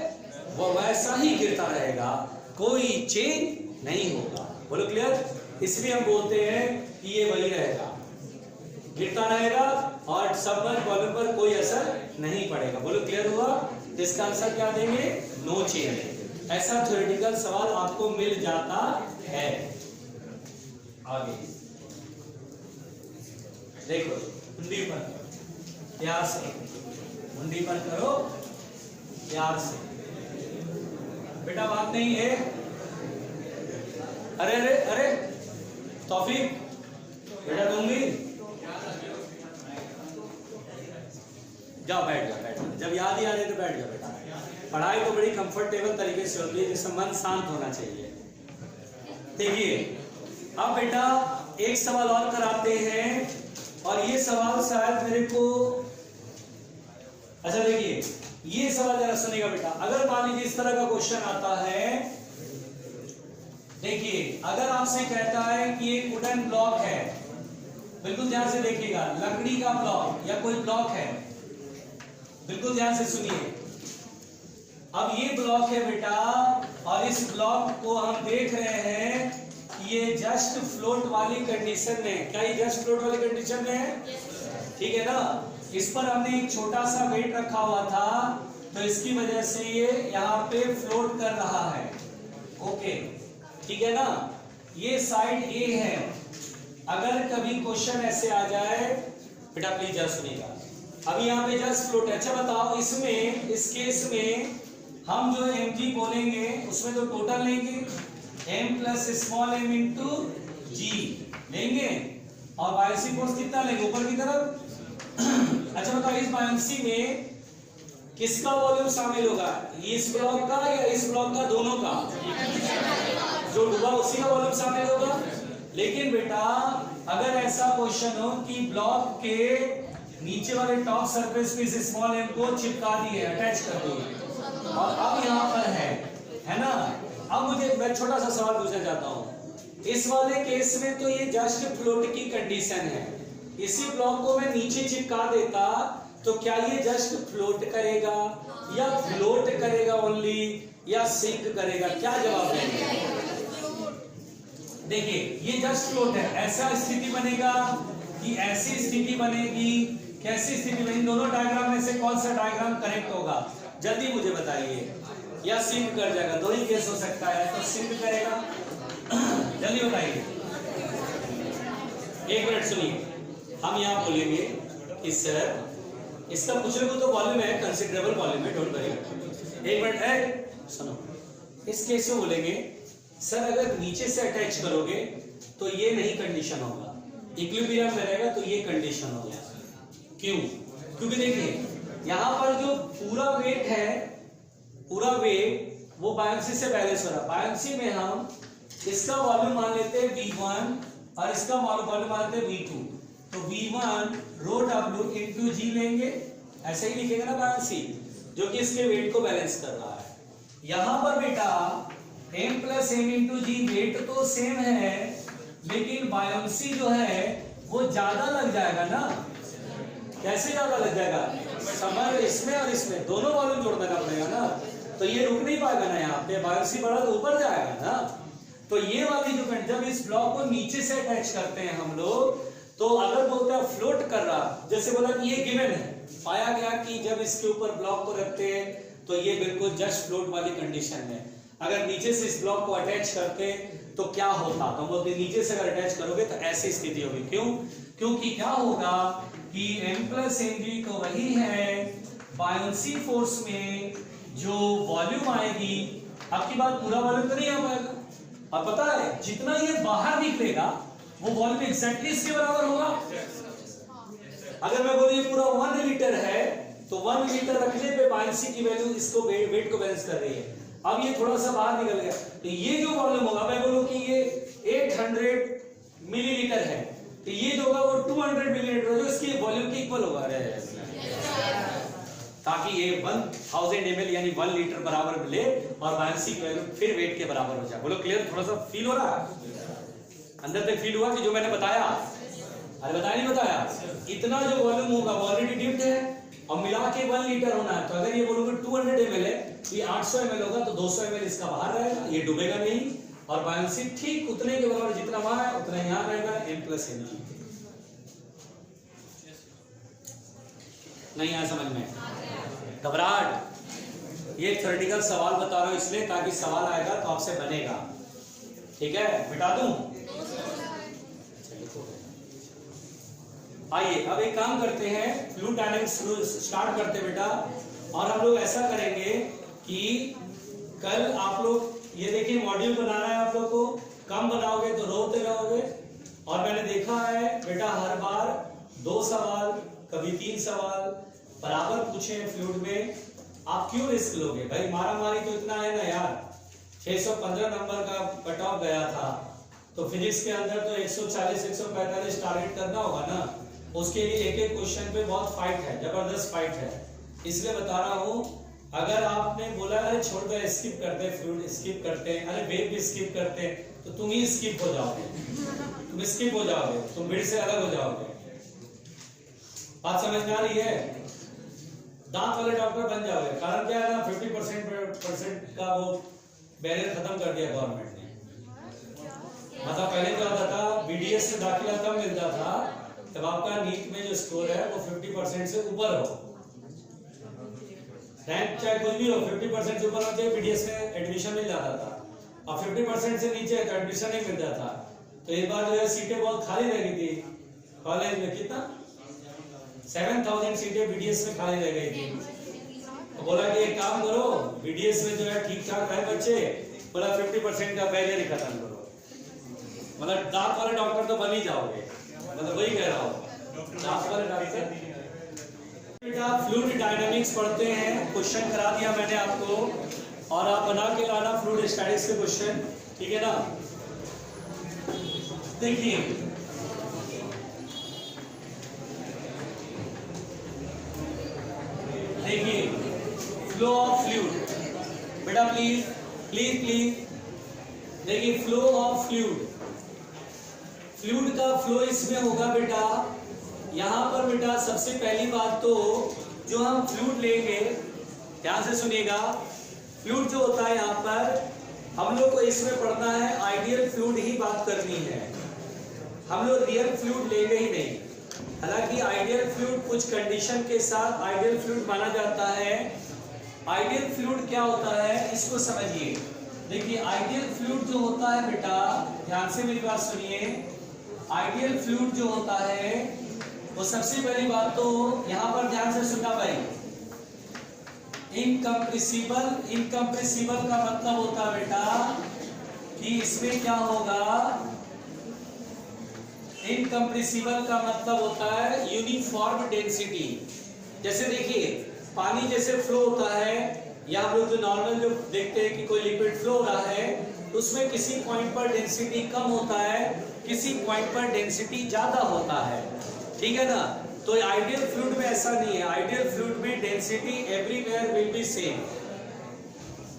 वो वैसा ही गिरता रहेगा, कोई चेंज नहीं होगा। बोलो क्लियर? इसलिए हम बोलते हैं कि ये वही रहेगा, गिरता रहेगा और सबमर्ज वॉल्यूम पर कोई असर नहीं पड़ेगा। बोलो क्लियर हुआ? इसका आंसर क्या देंगे, नो चेंज। ऐसा थ्योरेटिकल सवाल आपको मिल जाता है। आगे देखो, मुंडी पर प्यार से, मुंडी पर करो प्यार से, बेटा बात नहीं है। अरे अरे अरे तौफीक बेटा दूंगी, जाओ बैठ जाओ, बैठ जाओ, जब याद ही आ रही तो बैठ जाओ बेटा। पढ़ाई तो बड़ी कंफर्टेबल तरीके से होती है, जिससे मन शांत होना चाहिए। देखिए अब बेटा एक सवाल और कराते हैं, और ये सवाल शायद मेरे को, अच्छा देखिए ये सवाल जरा सुनेगा बेटा। अगर मान लीजिए इस तरह का क्वेश्चन आता है, देखिए अगर आपसे कहता है कि एक वुडन ब्लॉक है, बिल्कुल ध्यान से देखिएगा, लकड़ी का ब्लॉक या कोई ब्लॉक है, बिल्कुल ध्यान से सुनिए। अब ये ब्लॉक है बेटा, और इस ब्लॉक को हम देख रहे हैं कि ये जस्ट फ्लोट वाली कंडीशन में, क्या ये जस्ट फ्लोट वाली कंडीशन में है? ठीक है ना। इस पर हमने एक छोटा सा वेट रखा हुआ था, तो इसकी वजह से ये यहाँ पे फ्लोट कर रहा है। ओके ठीक है ना। ये साइड ए है। अगर कभी क्वेश्चन ऐसे आ जाए बेटा, प्लीज जरा सुनिएगा, अभी यहाँ पे जस्ट फ्लोट है। अच्छा बताओ, इसमें इस केस में हम जो mg बोलेंगे उसमें तो टोटल लेंगे, m plus small m into g लेंगे, और बायोंसी फोर्स कितना लेंगे ऊपर की तरफ। अच्छा बताओ, इस बायोंसी में किसका वॉल्यूम शामिल होगा, इस ब्लॉक का या इस ब्लॉक का, दोनों का, जो डूबा उसी का वॉल्यूम शामिल होगा। लेकिन बेटा अगर ऐसा क्वेश्चन हो कि ब्लॉक के नीचे वाले टॉप सरफेस पे इस स्मॉल m को चिपका दिए, अटैच कर दिए, और अब यहाँ पर है ना। अब मैं छोटा सा सवाल पूछना चाहता हूँ, इस वाले केस में तो ये जस्ट फ्लोट की कंडीशन है, इसी ब्लॉक को मैं नीचे चिपका देता तो क्या ये जस्ट फ्लोट करेगा या फ्लोट करेगा ओनली, या सिंक करेगा? क्या जवाब देंगे? देखिए ये जस्ट फ्लोट है, ऐसा स्थिति बनेगा कि ऐसी स्थिति बनेगी, कैसी स्थिति बनेगी? दोनों डायग्राम में से कौन सा डायग्राम करेक्ट होगा, जल्दी मुझे बताइए। या सिंक कर जाएगा, दो ही केस हो सकता है, तो सिंक करेगा, जल्दी बताइए। एक मिनट सुनिए, हम यहाँ बोलेंगे कि सर इसका पूछने को तो वॉल्यूम है, कंसिडरेबल वॉल्यूम है, डोंट वरी। एक मिनट है, सुनो, इस केस में बोलेंगे सर अगर नीचे से अटैच करोगे तो ये नहीं कंडीशन होगा, इक्विलिब्रियम में रहेगा तो ये कंडीशन हो गया। क्यों? क्योंकि देखिए यहाँ पर जो पूरा वेट है, पूरा वेट वो बायोंसी से बैलेंस हो रहा है। बायोंसी में हम इसका वॉल्यूम मान लेते हैं v1 और इसका वॉल्यूम मान लेते हैं v2, तो v1 रो w इंटू जी लेंगे, ऐसे ही लिखेगा ना बायोंसी, जो कि इसके वेट को बैलेंस कर रहा है। यहां पर बेटा m प्लस m इंटू जी, वेट तो सेम है लेकिन बायोंसी जो है वो ज्यादा लग जाएगा ना। कैसे ज्यादा लग जाएगा? समर इसमें और इसमें दोनों वॉल्यूम जोड़ देना पड़ेगा ना, तो ये रुक नहीं पाएगा ना, यहाँ पे बायोंसी बढ़ा तो ऊपर जाएगा ना। तो ये वाली जो जब इस ब्लॉक को नीचे से अटैच करते हैं हम लोग, तो अगर बोलते हैं फ्लोट कर रहा, जैसे बोला कि ये गिवन है, पाया गया कि जब इसके ऊपर ब्लॉक को रखते हैं तो ये बिल्कुल जस्ट फ्लोट वाली कंडीशन है। अगर नीचे से इस ब्लॉक को अटैच करते तो क्या होता, तो बोलते नीचे से अगर अटैच करोगे तो ऐसी स्थिति होगी। क्यों? क्योंकि क्या होगा कि m प्लस mg तो वही है बायोंसी फोर्स में जो वॉल्यूम आएगी। आपकी बात पूरा वॉल्यूम तो नहीं आ पाएगा। अब पता है जितना ये बाहर निकलेगा वो वॉल्यूम एग्जैक्टली इसके बराबर होगा। अगर मैं बोलूं ये पूरा 1 लीटर है तो 1 लीटर रखने पे बायोंसी की वैल्यू इसको वेट को बैलेंस कर रही है। अब ये थोड़ा सा बाहर निकल गया तो ये जो वॉल्यूम होगा, मैं बोलूं कि ये 800 मिलीलीटर है तो ये जो होगा वो 200 मिलीलीटर जो इसकी वॉल्यूम के इक्वल होगा, ताकि ये 1000 ml यानी 1 लीटर बराबर मिले और बायोंसी की वैल्यू फिर वेट के बराबर हो जाए। बोलो क्लियर? थोड़ा सा फील हो रहा है? अंदर तक फील हुआ कि जो मैंने बताया? अरे बताया नहीं बताया? इतना जो वॉल्यूम होगा वो ऑलरेडी डिप्ड है और मिला के 1 लीटर होना है। तो अगर ये बोलोगे 200 ml है तो ये 800 ml होगा तो 200 ml इसका बाहर रहेगा, ये डूबेगा नहीं और बायोंसी ठीक उतने के बराबर जितना वहां है उतना यहां रहेगा m प्लस mg। नहीं आया समझ में? घबराहट? ये थ्योरेटिकल सवाल बता रहा हूं इसलिए ताकि सवाल आएगा तो आपसे बनेगा। ठीक है, मिटा दूं? आइए अब एक काम करते हैं, फ्लूइड डायनामिक्स स्टार्ट करते हैं बेटा। और हम लोग ऐसा करेंगे कि कल आप लोग ये देखिए मॉड्यूल बनाना है आप लोग को, कम बनाओगे तो रोते रहोगे। और मैंने देखा है बेटा हर बार 2 सवाल कभी 3 सवाल बराबर पूछे फ्लूइड में, आप क्यों रिस्क लोगे भाई? मारा मारी तो इतना है ना यार, 615 नंबर का कट ऑफ गया था तो फिजिक्स के अंदर तो 140 145 टारगेट करना होगा ना। उसके लिए एक एक क्वेश्चन पे बहुत फाइट है, जबरदस्त फाइट है। इसलिए बता रहा हूं, अगर आपने बोला अरे छोड़ दो स्किप करते हैं, फ्लूइड स्किप करते हैं, अरे वेव भी स्किप करते हैं, तो तुम ही स्किप हो जाओगे, तुम स्किप हो जाओगे, तुम भीड़ से अलग हो जाओगे। बात समझ में आ रही है? दांत वाले डॉक्टर बन जाओगे। कारण क्या है ना, 50% का वो बैरियर खत्म कर दिया गवर्नमेंट ने। मतलब पहले क्या होता था, बीडीएस से दाखिला कम मिलता था तब आपका नीट में जो स्कोर है वो 50% से ऊपर हो, रैंक चाहे कुछ भी हो 50% से ऊपर होना चाहिए, बीडीएस में एडमिशन मिल जाता था। और 50% से नीचे तो एडमिशन नहीं मिलता था। तो एक बार जो है सीटें बहुत खाली रह गई थी कॉलेज में, कितना 7000 सीटें बीडीएस में खाली रह गई थी। तो बोला कि एक काम करो, बीडीएस में जो है ठीक ठाक है बच्चे, बोला 50% का बैरियर ही खत्म करो। मतलब दांत वाले डॉक्टर तो बन ही जाओगे, मतलब वही कह रहा हूँ, दांत वाले डॉक्टर। बेटा फ्लूइड डायनामिक्स पढ़ते हैं, क्वेश्चन करा दिया मैंने आपको और आप बना के लाना फ्लूइड स्टैटिक्स के क्वेश्चन, ठीक है ना? देखिए देखिए फ्लो ऑफ फ्लूइड बेटा, प्लीज प्लीज प्लीज देखिए फ्लो ऑफ फ्लूइड। फ्लूइड का फ्लो इसमें होगा बेटा, यहां पर बेटा सबसे पहली बात तो जो हम फ्लूइड लेंगे, ध्यान से सुनिएगा, फ्लूइड जो होता है यहाँ पर हम लोग को इसमें पढ़ना है आइडियल फ्लूइड ही बात करनी है, हम लोग रियल फ्लूइड लेंगे ही नहीं। हालांकि आइडियल फ्लूइड कुछ कंडीशन के साथ आइडियल फ्लूइड माना जाता है। आइडियल फ्लूइड क्या होता है इसको समझिए। देखिए आइडियल फ्लूइड जो होता है बेटा, ध्यान से मेरी बात सुनिए, आइडियल फ्लूइड जो होता है वो सबसे पहली बात तो यहां पर ध्यान से सुनना भाई, इनकम्प्रेसिबल। इनकम्प्रेसिबल का मतलब होता है बेटा कि इसमें क्या होगा, इनकम्प्रेसिबल का मतलब होता है यूनिफॉर्म डेंसिटी। जैसे देखिए पानी जैसे फ्लो होता है, या हम लोग जो नॉर्मल जो देखते हैं कि कोई लिक्विड फ्लो हो रहा है, उसमें किसी पॉइंट पर डेंसिटी कम होता है, किसी पॉइंट पर डेंसिटी ज्यादा होता है, ठीक है ना? तो आइडियल फ्लूइड में ऐसा नहीं है, आइडियल फ्लूइड में density everywhere will be same.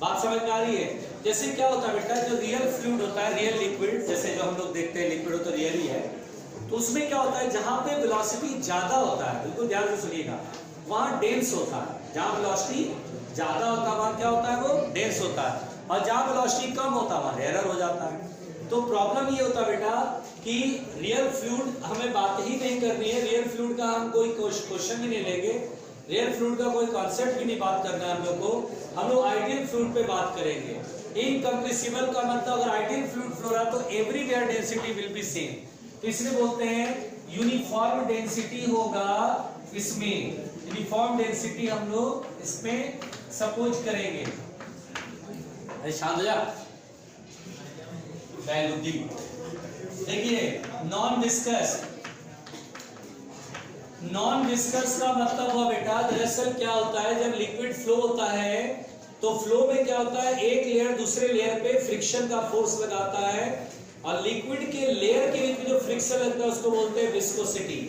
बात समझ में आ रही है? जैसे क्या होता है बेटा, जो रियल फ्लूइड होता है, रियल लिक्विड, जैसे जो हम लोग देखते हैं लिक्विड हो तो रियल ही है, तो उसमें क्या होता है, जहां पे वेलोसिटी ज्यादा होता है, बिल्कुल ध्यान से सुनिएगा, वहां डेंस होता है। जहां वेलोसिटी ज्यादा होता है वहां क्या होता है, वो डेंस होता है, और जहां वेलोसिटी कम होता है वहां रेयर हो जाता है। तो प्रॉब्लम ये होता है बेटा कि रियल फ्लूइड हमें बात ही नहीं करनी है, रियल फ्लूइड का हम कोई क्वेश्चन ही नहीं लेंगे, रियल फ्लूइड का कोई कॉन्सेप्ट भी नहीं बात करना है हम लोग को, हम लोग आइडियल फ्लूइड पे बात करेंगे। इनकम्प्रेसिबल का मतलब अगर आइडियल फ्लूइड फ्लो रहा तो everywhere density will be same, तो इसलिए बोलते हैं यूनिफॉर्म डेंसिटी होगा इसमें, यूनिफॉर्म डेंसिटी हम लोग इसमें सपोज करेंगे। अरे शांत हो जा। देखिए नॉन विस्कस, नॉन विस्कस का मतलब हुआ बेटा दरअसल क्या होता है, जब लिक्विड फ्लो होता है तो फ्लो में क्या होता है, एक लेयर दूसरे लेयर पे फ्रिक्शन का फोर्स लगाता है और लिक्विड के लेयर के बीच में जो फ्रिक्शन लगता है उसको बोलते हैं विस्कोसिटी।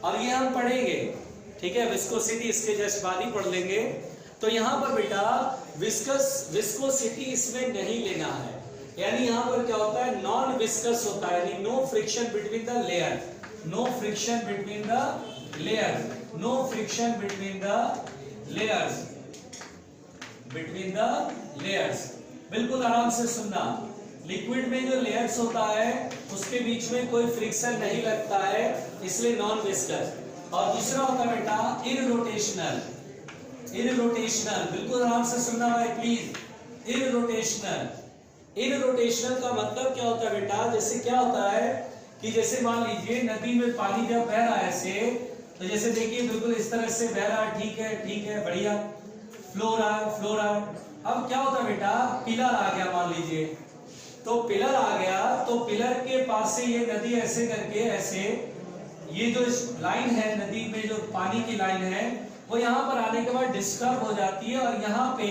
और ये हम पढ़ेंगे, ठीक है, विस्कोसिटी इसके जस्ट बाद ही पढ़ लेंगे। तो यहां पर बेटा विस्कोसिटी इसमें नहीं लेना है, यानी यहां पर क्या होता है, नॉन विस्कस होता है, यानी no friction between the layer, no friction between the layer, no friction between the layers, between the layers. बिल्कुल आराम से सुनना, लिक्विड में जो लेयर्स होता है उसके बीच में कोई फ्रिक्शन नहीं लगता है, इसलिए नॉन विस्कस। और दूसरा होता है बेटा इररोटेशनल, इररोटेशनल, बिल्कुल आराम से सुनना भाई प्लीज। इररोटेशनल, इररोटेशनल का मतलब क्या होता है बेटा, जैसे क्या होता है कि जैसे मान लीजिए नदी में पानी जब बह रहा है ऐसे, तो जैसे देखिए बिल्कुल इस तरह से बह रहा है, ठीक है बढ़िया, फ्लो रहा है, फ्लो रहा है। अब क्या होता है बेटा, पिलर आ गया मान लीजिए, तो पिलर आ गया तो पिलर के पास से ये नदी ऐसे करके ऐसे, ये जो लाइन है नदी में जो पानी की लाइन है वो यहाँ पर आने के बाद डिस्टर्ब हो जाती है और यहाँ पे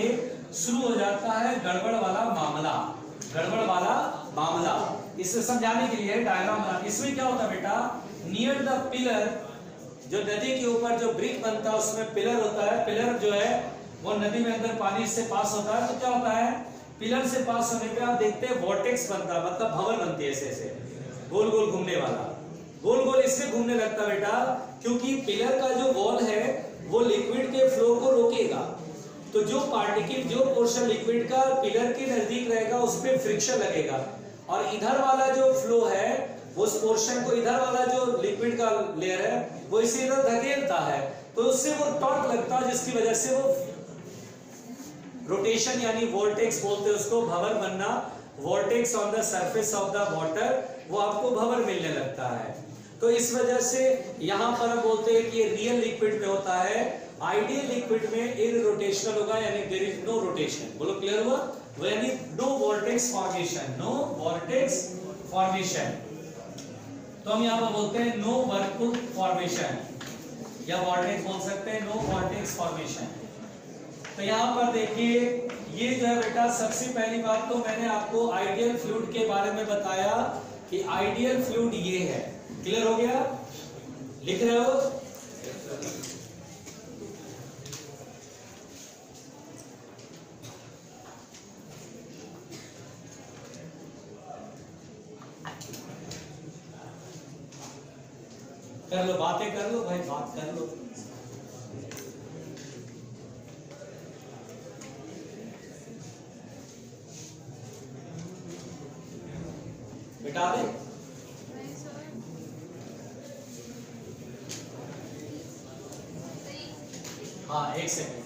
शुरू हो जाता है गड़बड़ वाला मामला, गड़बड़ वाला मामला। इसे समझाने के लिए डायग्राम बना, इसमें क्या होता है बेटा, नियर द पिलर, जो नदी के ऊपर जो ब्रिज बनता है उसमें पिलर होता है, पिलर जो है वो नदी में अंदर पानी से पास होता है, तो क्या होता है, पिलर से पास होने पे आप देखते हैं वॉर्टेक्स बनता है, मतलब भंवर बनती है ऐसे ऐसे गोल गोल घूमने वाला। गोल गोल इससे घूमने लगता बेटा क्योंकि पिलर का जो वॉल है वो लिक्विड के फ्लो को रोकेगा, तो जो पार्टिकल, जो पोर्शन लिक्विड का पिलर के नजदीक रहेगा उस पे फ्रिक्शन लगेगा, और इधर वाला जो फ्लो है वो उस पोर्शन को, इधर वाला जो लिक्विड का लेयर है वो इसे इधर धकेलता है, तो उससे वो टॉर्क लगता है, जिसकी वजह से वो रोटेशन यानी वोल्टेक्स बोलते हैं उसको, भंवर बनना, vortex on the surface of the water, वो आपको भंवर मिलने लगता है। तो इस वजह से यहां पर हम बोलते हैं कि ये रियल लिक्विड में होता है, आइडियल लिक्विड में इररोटेशनल होगा, यानी देयर इज नो रोटेशन। बोलो क्लियर हुआ, वो यानी नो वोल्टेक्स फॉर्मेशन, नो वोल्टेक्स फॉर्मेशन। तो हम यहां पर बोलते हैं नो वर्कपुल फॉर्मेशन, या वोल्टेक्स बोल सकते हैं, नो वोल्टेक्स फॉर्मेशन। तो यहाँ पर देखिए ये जो है बेटा, सबसे पहली बात तो मैंने आपको आइडियल फ्लूइड के बारे में बताया कि आइडियल फ्लूइड ये है, क्लियर हो गया, लिख रहे हो? कर लो, बातें कर लो भाई, बात कर लो। मिटा दे, हाँ एक सेकंड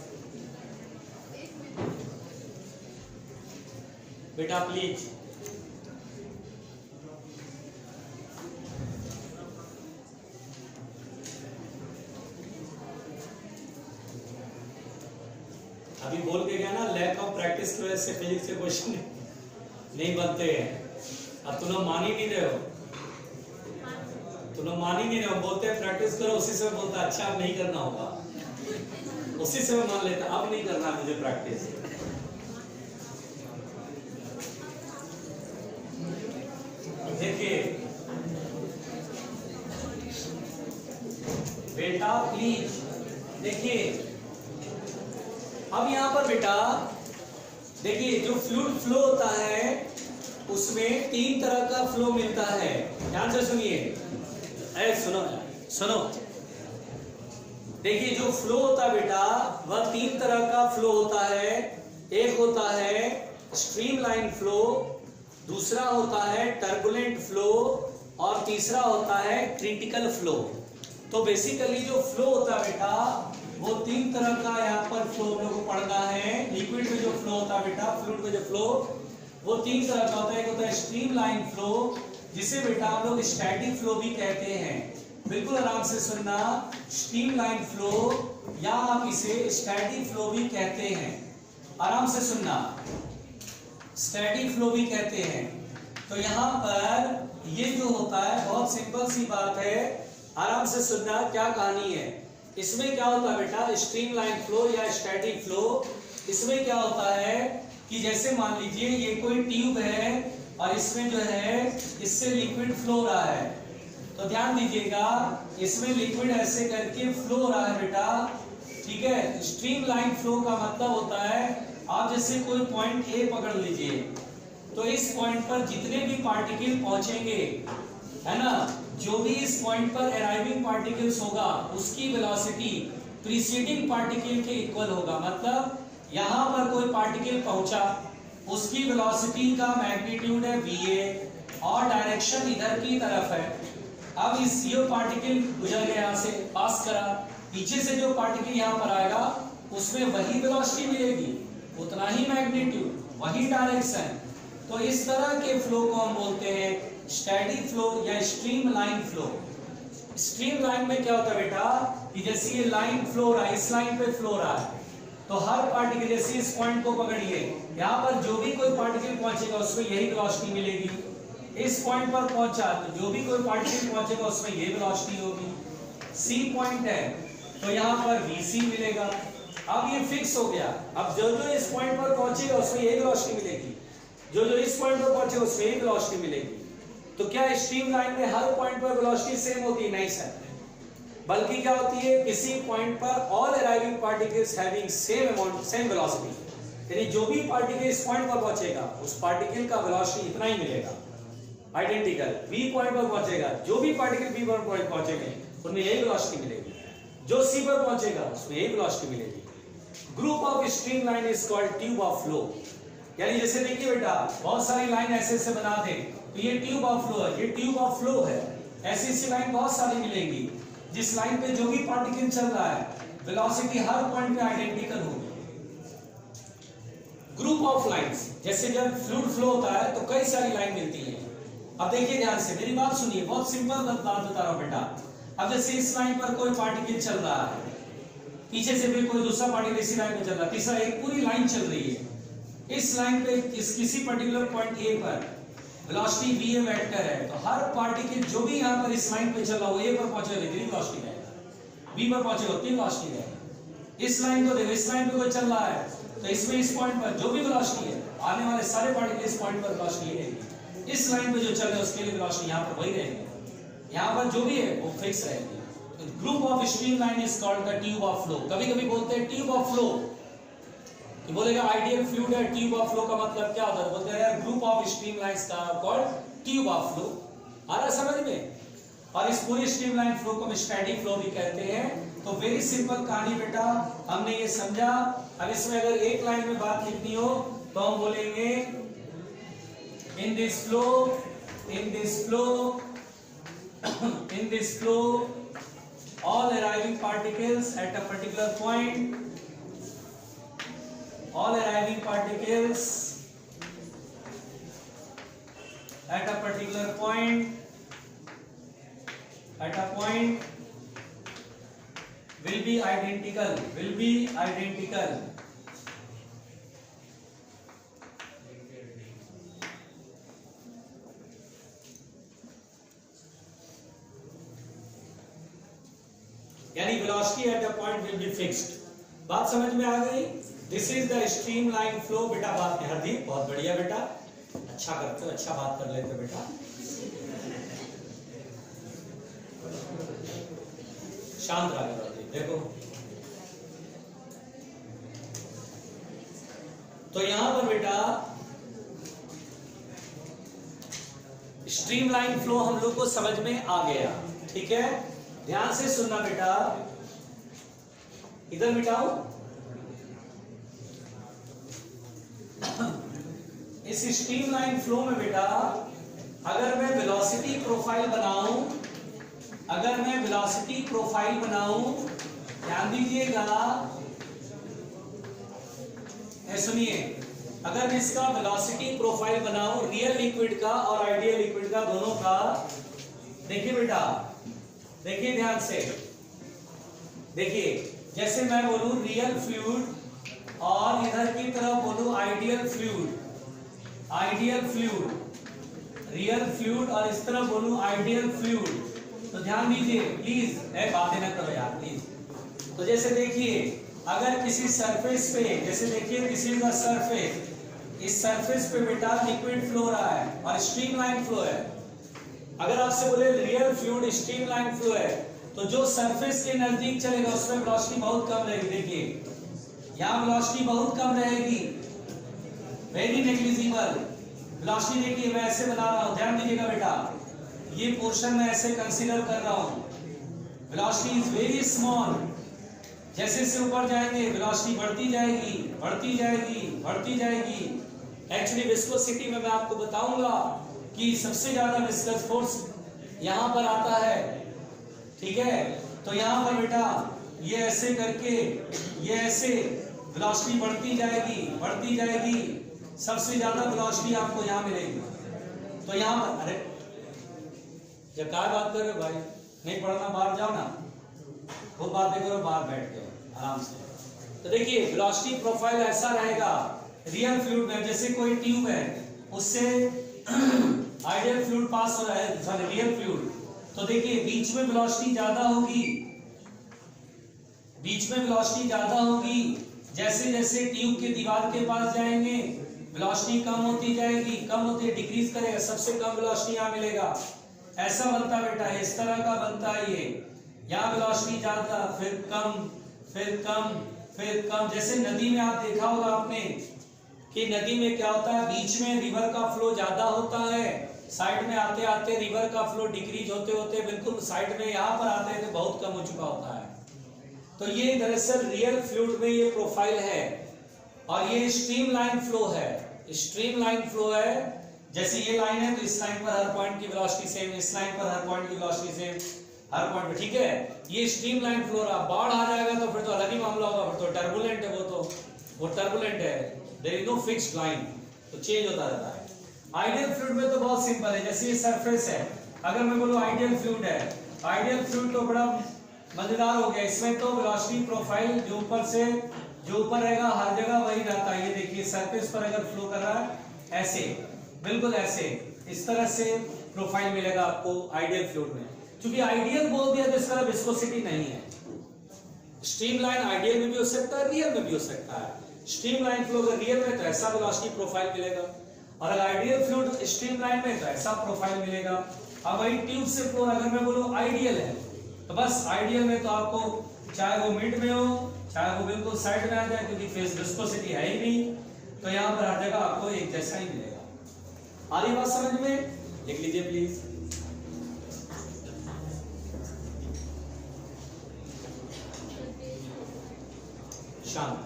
बेटा प्लीज। अभी बोल के गया ना, लैक ऑफ प्रैक्टिस की वजह से फिजिक्स के क्वेश्चन नहीं बनते हैं। अब तुम लोग मान ही नहीं रहे हो, तुम लोग मान ही नहीं रहे हो, बोलते हैं प्रैक्टिस करो, उसी से बोलता अच्छा अब नहीं करना होगा, उसी से मान लेता अब नहीं करना मुझे प्रैक्टिस। देखिए बेटा प्लीज देखिए, अब यहां पर बेटा देखिए जो फ्लूइड फ्लो होता है उसमें तीन तरह का फ्लो मिलता है, ध्यान से सुनिए, सुनो सुनो। देखिए जो फ्लो होता है बेटा वह तीन तरह का फ्लो होता है, एक होता है स्ट्रीमलाइन फ्लो, दूसरा होता है टर्बुलेंट फ्लो और तीसरा होता है क्रिटिकल फ्लो। तो बेसिकली जो फ्लो होता है बेटा वो तीन तरह का यहाँ पर फ्लो हम लोग को पढ़ना है। लिक्विड में जो फ्लो होता है बेटा, फ्लूइड में जो फ्लो, वो तीन तरह का होता है। एक होता है स्ट्रीमलाइन फ्लो जिसे बेटा हम लोग स्टैटिक फ्लो भी कहते हैं, बिल्कुल आराम से सुनना, स्ट्रीमलाइन फ्लो या आप इसे स्टैटिक फ्लो भी कहते हैं। आराम से सुनना, स्टैटिक फ्लो भी कहते हैं। तो यहां पर ये जो होता है बहुत सिंपल सी बात है, आराम से सुनना क्या कहानी है। इसमें क्या होता है बेटा, स्ट्रीमलाइन फ्लो या स्टैटिक फ्लो, इसमें क्या होता है कि जैसे मान लीजिए ये कोई ट्यूब है और इसमें जो है इससे लिक्विड फ्लो हो रहा है, तो ध्यान दीजिएगा इसमें लिक्विड ऐसे करके फ्लो हो रहा है बेटा, ठीक है। स्ट्रीमलाइन फ्लो का मतलब होता है आप जैसे कोई पॉइंट ए पकड़ लीजिए, तो इस पॉइंट पर जितने भी पार्टिकल पहुंचेंगे, है ना, जो भी इस पॉइंट पर अराइविंग पार्टिकल्स होगा उसकी वेलोसिटी प्रीसीडिंग पार्टिकल के इक्वल होगा। मतलब यहां पर कोई पार्टिकल पहुंचा, उसकी वेलोसिटी का मैग्नीट्यूड है va और डायरेक्शन इधर की तरफ है। अब इस ये पार्टिकल गुजर गया, यहाँ से पास करा, पीछे से जो पार्टिकल यहाँ पर आएगा उसमें वही वेलोसिटी मिलेगी, उतना ही मैग्नीट्यूड, वही डायरेक्शन। तो इस तरह के फ्लो को हम बोलते हैं स्टैटिक फ्लो या स्ट्रीमलाइन फ्लो। स्ट्रीमलाइन में क्या होता है बेटा कि जैसे ये लाइन फ्लो हो रहा है, इस लाइन पे फ्लो हो रहा है, तो हर पार्टिकल, जैसे इस पॉइंट को पकड़िए, यहाँ पर जो भी कोई पार्टिकल पहुंचेगा उसमें यही वेलोसिटी मिलेगी। इस पॉइंट पर पहुंचा तो जो भी कोई पार्टिकल पहुंचेगा उसमें ये वेलोसिटी होगी। सी पॉइंट है तो यहाँ पर vc मिलेगा। अब ये फिक्स हो गया, अब जो जो इस पॉइंट पर पहुंचेगा उसमें यही वेलोसिटी मिलेगी, जो जो इस पॉइंट पर पहुंचेगा उसमें यही वेलोसिटी मिलेगी। तो क्या स्ट्रीमलाइन में हर पॉइंट पर वेलोसिटी सेम होती है? नहीं सर, बल्कि क्या होती है, किसी पॉइंट पर all arriving particles having same amount, same velocity, यानी जो भी पार्टिकल इस पॉइंट पर पहुंचेगा उस पार्टिकल का वेलोसिटी इतना ही मिलेगा, आइडेंटिकल। बी पॉइंट पर पहुंचेगा, जो भी पार्टिकल बी पर पहुंचेंगे उनमें यही वेलोसिटी मिलेगी, जो सी पर पहुंचेगा उसमें यही वेलोसिटी मिलेगी। Group of streamline is called tube of flow. यानी जैसे देखिए बेटा, बहुत सारी लाइन ऐसे ऐसे बना दे तो ये ट्यूब ऑफ फ्लो है, ये ट्यूब ऑफ फ्लो है। ऐसी ऐसी लाइन बहुत सारी मिलेंगी जिस लाइन पे जो भी पार्टिकल चल रहा है वेलोसिटी हर पॉइंट पे आइडेंटिकल होगी। ग्रुप ऑफ लाइंस, जैसे जब फ्लूइड फ्लो होता है तो कई सारी लाइन मिलती है। अब देखिए ध्यान से, मेरी बात सुनिए, बहुत सिंपल बात बता रहा हूं बेटा। अब जैसे इस लाइन पर कोई पार्टिकल चल रहा है, पीछे से भी कोई दूसरा पार्टिकल इसी लाइन में चल रहा है, तीसरा, एक पूरी लाइन चल रही है। इस लाइन पे किसी पर्टिकुलर पॉइंट ए पर वेलोसिटी va वेक्टर है, तो हर पार्टिकल जो भी यहाँ पर इस लाइन पे चल रहा हो, ए पर पहुंचेगा इतनी वेलोसिटी रहेगा, बी पर पहुंचेगा उतनी वेलोसिटी रहेगा। इस लाइन को देखो, इस लाइन पे कोई चल रहा है तो इसमें इस पॉइंट पर जो भी वेलोसिटी है, आने वाले सारे पार्टिकल इस पॉइंट पर वेलोसिटी रहेगी। इस लाइन पे जो चल रहा है उसके लिए वेलोसिटी यहाँ पर वही रहेगी, यहाँ पर जो भी है वो फिक्स रहेगी। Group of streamline is called the tube of flow. कभी कभी बोलते हैं ट्यूब ऑफ फ्लो, तो बोलेगा आइडियल फ्लूइड है, ट्यूब ऑफ फ्लो का मतलब क्या होता है? बोलते हैं यार ग्रुप ऑफ स्ट्रीमलाइंस का कॉल्ड ट्यूब ऑफ फ्लो। आ रहा समझ में? और इस पूरी स्ट्रीमलाइन फ्लो को हम स्टैटिक फ्लो भी कहते हैं। तो वेरी सिंपल कहानी बेटा, हमने ये समझा। अब इसमें अगर एक लाइन में बात लिखनी हो तो हम बोलेंगे in this flow, in this flow, in this flow all arriving particles at a particular point, all arriving particles at a particular point, at a point will be identical, will be identical. यानी velocity at the point will be fixed. बात समझ में आ गई? This is the streamline flow. बेटा बात में हरदीप बहुत बढ़िया बेटा, अच्छा करते हो, अच्छा बात कर लेते हो बेटा। शांत रहा हरदीप। देखो तो यहां पर बेटा स्ट्रीमलाइन फ्लो हम लोग को समझ में आ गया, ठीक है। ध्यान से सुनना बेटा, इधर मिटाओ। इस स्ट्रीमलाइन फ्लो में बेटा अगर मैं वेलोसिटी प्रोफाइल बनाऊं, अगर मैं वेलोसिटी प्रोफाइल बनाऊं, ध्यान दीजिएगा, सुनिए, अगर मैं इसका वेलोसिटी प्रोफाइल बनाऊं रियल लिक्विड का और आइडियल लिक्विड का, दोनों का, देखिए बेटा देखिए ध्यान से, देखिए जैसे मैं बोलूं रियल फ्लूइड और इधर की तरफ बोलूं ideal fluid, ideal fluid, real fluid और इस तरफ बोलूं आइडियल फ्लूइड, तो ध्यान दीजिए प्लीज, बातें ना करो यार प्लीज। तो जैसे देखिए अगर किसी सरफेस पे, जैसे देखिए किसी का सरफेस, इस सरफेस पे बेटा लिक्विड फ्लो रहा है और स्ट्रीमलाइन फ्लो है। अगर आपसे बोले रियल फ्लूइड स्ट्रीमलाइन फ्लो है, तो जो सरफेस के नजदीक चलेगा उसमें वेलोसिटी बहुत कम रहेगी। देखिए यहाँ वेलोसिटी बहुत कम रहेगी, वेरी नेग्लिजिबल वेलोसिटी। देखिए मैं ऐसे बना रहा हूँ, ध्यान दीजिएगा बेटा, ये पोर्शन मैं ऐसे कंसीडर कर रहा हूँ, वेलोसिटी इज वेरी स्मॉल। जैसे से ऊपर जाएंगे वेलोसिटी बढ़ती जाएगी, बढ़ती जाएगी, बढ़ती जाएगी। एक्चुअली विस्कोसिटी में मैं आपको बताऊंगा कि सबसे ज्यादा विस्कस फोर्स यहाँ पर आता है, ठीक है। तो यहाँ पर बेटा ये ऐसे करके, ये ऐसे वेलोसिटी बढ़ती जाएगी, बढ़ती जाएगी, सबसे ज्यादा वेलोसिटी आपको यहाँ मिलेगी। तो यहाँ पर, अरे जब क्या बात कर रहे हो भाई, नहीं पढ़ना बाहर जाओ ना, वो बातें करो बाहर बैठ के आराम से। तो देखिए वेलोसिटी प्रोफाइल ऐसा रहेगा रियल फ्लूइड में, जैसे कोई ट्यूब है उससे आइडियल फ्लूइड पास हो रहा है, सॉरी रियल फ्लूइड, तो देखिए बीच में वेलोसिटी ज्यादा होगी, बीच में वेलोसिटी ज्यादा होगी। जैसे जैसे ट्यूब के दीवार के पास जाएंगे वेलोसिटी कम होती जाएगी, कम होती डिक्रीज करेगा, सबसे कम वेलोसिटी यहाँ मिलेगा। ऐसा बनता बेटा है, इस तरह का बनता है ये, यहाँ वेलोसिटी ज्यादा, फिर कम, फिर कम, फिर कम। जैसे नदी में आप देखा होगा आपने कि नदी में क्या होता है, बीच में रिवर का फ्लो ज्यादा होता है, साइड में आते आते रिवर का फ्लो डिक्रीज होते होते बिल्कुल साइड में यहाँ पर आते हैं तो बहुत कम हो चुका होता है। तो ये दरअसल रियल फ्लूइड में ये प्रोफाइल है और ये स्ट्रीमलाइन फ्लो है, स्ट्रीमलाइन फ्लो है। जैसे ये लाइन है तो इस लाइन पर हर पॉइंट की वेलोसिटी सेम, इस लाइन पर हर पॉइंट की वेलोसिटी सेम, हर पॉइंट पे, ठीक है। ये स्ट्रीमलाइन फ्लो रहा, बाढ़ आ जाएगा तो फिर तो अलग ही मामला होगा, फिर तो टर्बुलेंट है, वो टर्बुलेंट है, there is no fixed line, तो चेंज होता रहता है। आइडियल फ्लूइड में तो बहुत सिंपल है, जैसे ये सरफेस है, अगर मैं बोलूं आइडियल फ्लूइड है, आइडियल फ्लूइड तो बड़ा मजेदार हो गया। इसमें तो वेलोसिटी प्रोफाइल जो ऊपर से जो ऊपर रहेगा हर जगह वही रहता है। ये देखिए सरफेस पर अगर फ्लो कर रहा है ऐसे, बिल्कुल ऐसे, इस तरह से प्रोफाइल मिलेगा आपको आइडियल फ्लूइड में। क्योंकि आइडियल बोल दिया तो इसका विस्कोसिटी नहीं है। स्ट्रीमलाइन आइडियल में भी हो सकता है, रियल में भी हो सकता है। स्ट्रीमलाइन फ्लो अगर रियल में तो ऐसा वेलोसिटी प्रोफाइल मिलेगा, और अगर आइडियल फ्लूइड स्ट्रीमलाइन में तो ऐसा प्रोफाइल मिलेगा। अब वही ट्यूब से फ्लो अगर मैं बोलूं आइडियल है, तो बस आइडियल में तो आपको चाहे वो मिड में हो चाहे वो बिल्कुल साइड में आ जाए, क्योंकि फेस विस्कोसिटी है ही नहीं, तो यहाँ पर हर जगह आपको एक जैसा ही मिलेगा। आ रही बात समझ में? लिख लीजिए प्लीज। शांत।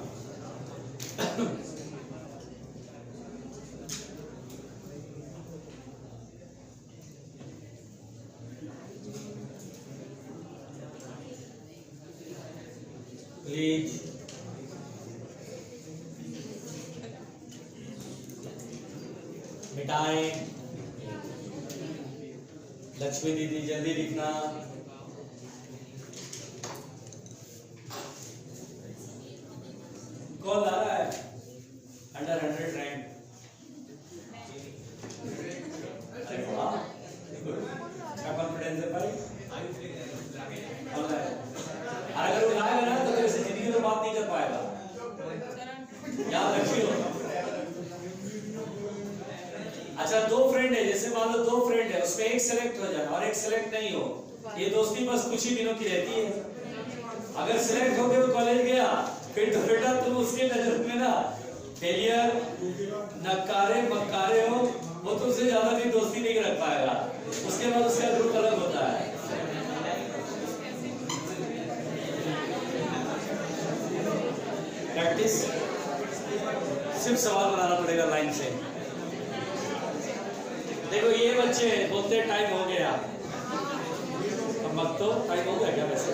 प्लीज मिटाएं। लक्ष्मी दीदी जल्दी लिखना। कॉल आ रहा है, अंडर 100 रैंक। अरे वाह, अच्छा कॉन्फिडेंस है भाई। अगर वो लाएगा ना तो ऐसे जिंदगी में बात नहीं कर पाएगा, याद रखियो। अच्छा दो फ्रेंड है, जैसे मान लो दो फ्रेंड है, उसमें एक सेलेक्ट हो जाए और एक सेलेक्ट नहीं हो, ये दोस्ती बस कुछ ही दिनों की रहती है। अगर सेलेक्ट हो गए तो कॉलेज गया, फिर तो बेटा तुम उसके नजर में ना फेलियर, नकारे मक्कारे हो, वो तुमसे ज्यादा भी दोस्ती नहीं रख पाएगा। उसके बाद उसका ग्रुप अलग होता है। प्रैक्टिस, सिर्फ सवाल बनाना पड़ेगा लाइन से। देखो ये बच्चे बोलते टाइम हो गया, अब मत तो टाइम हो गया क्या वैसे?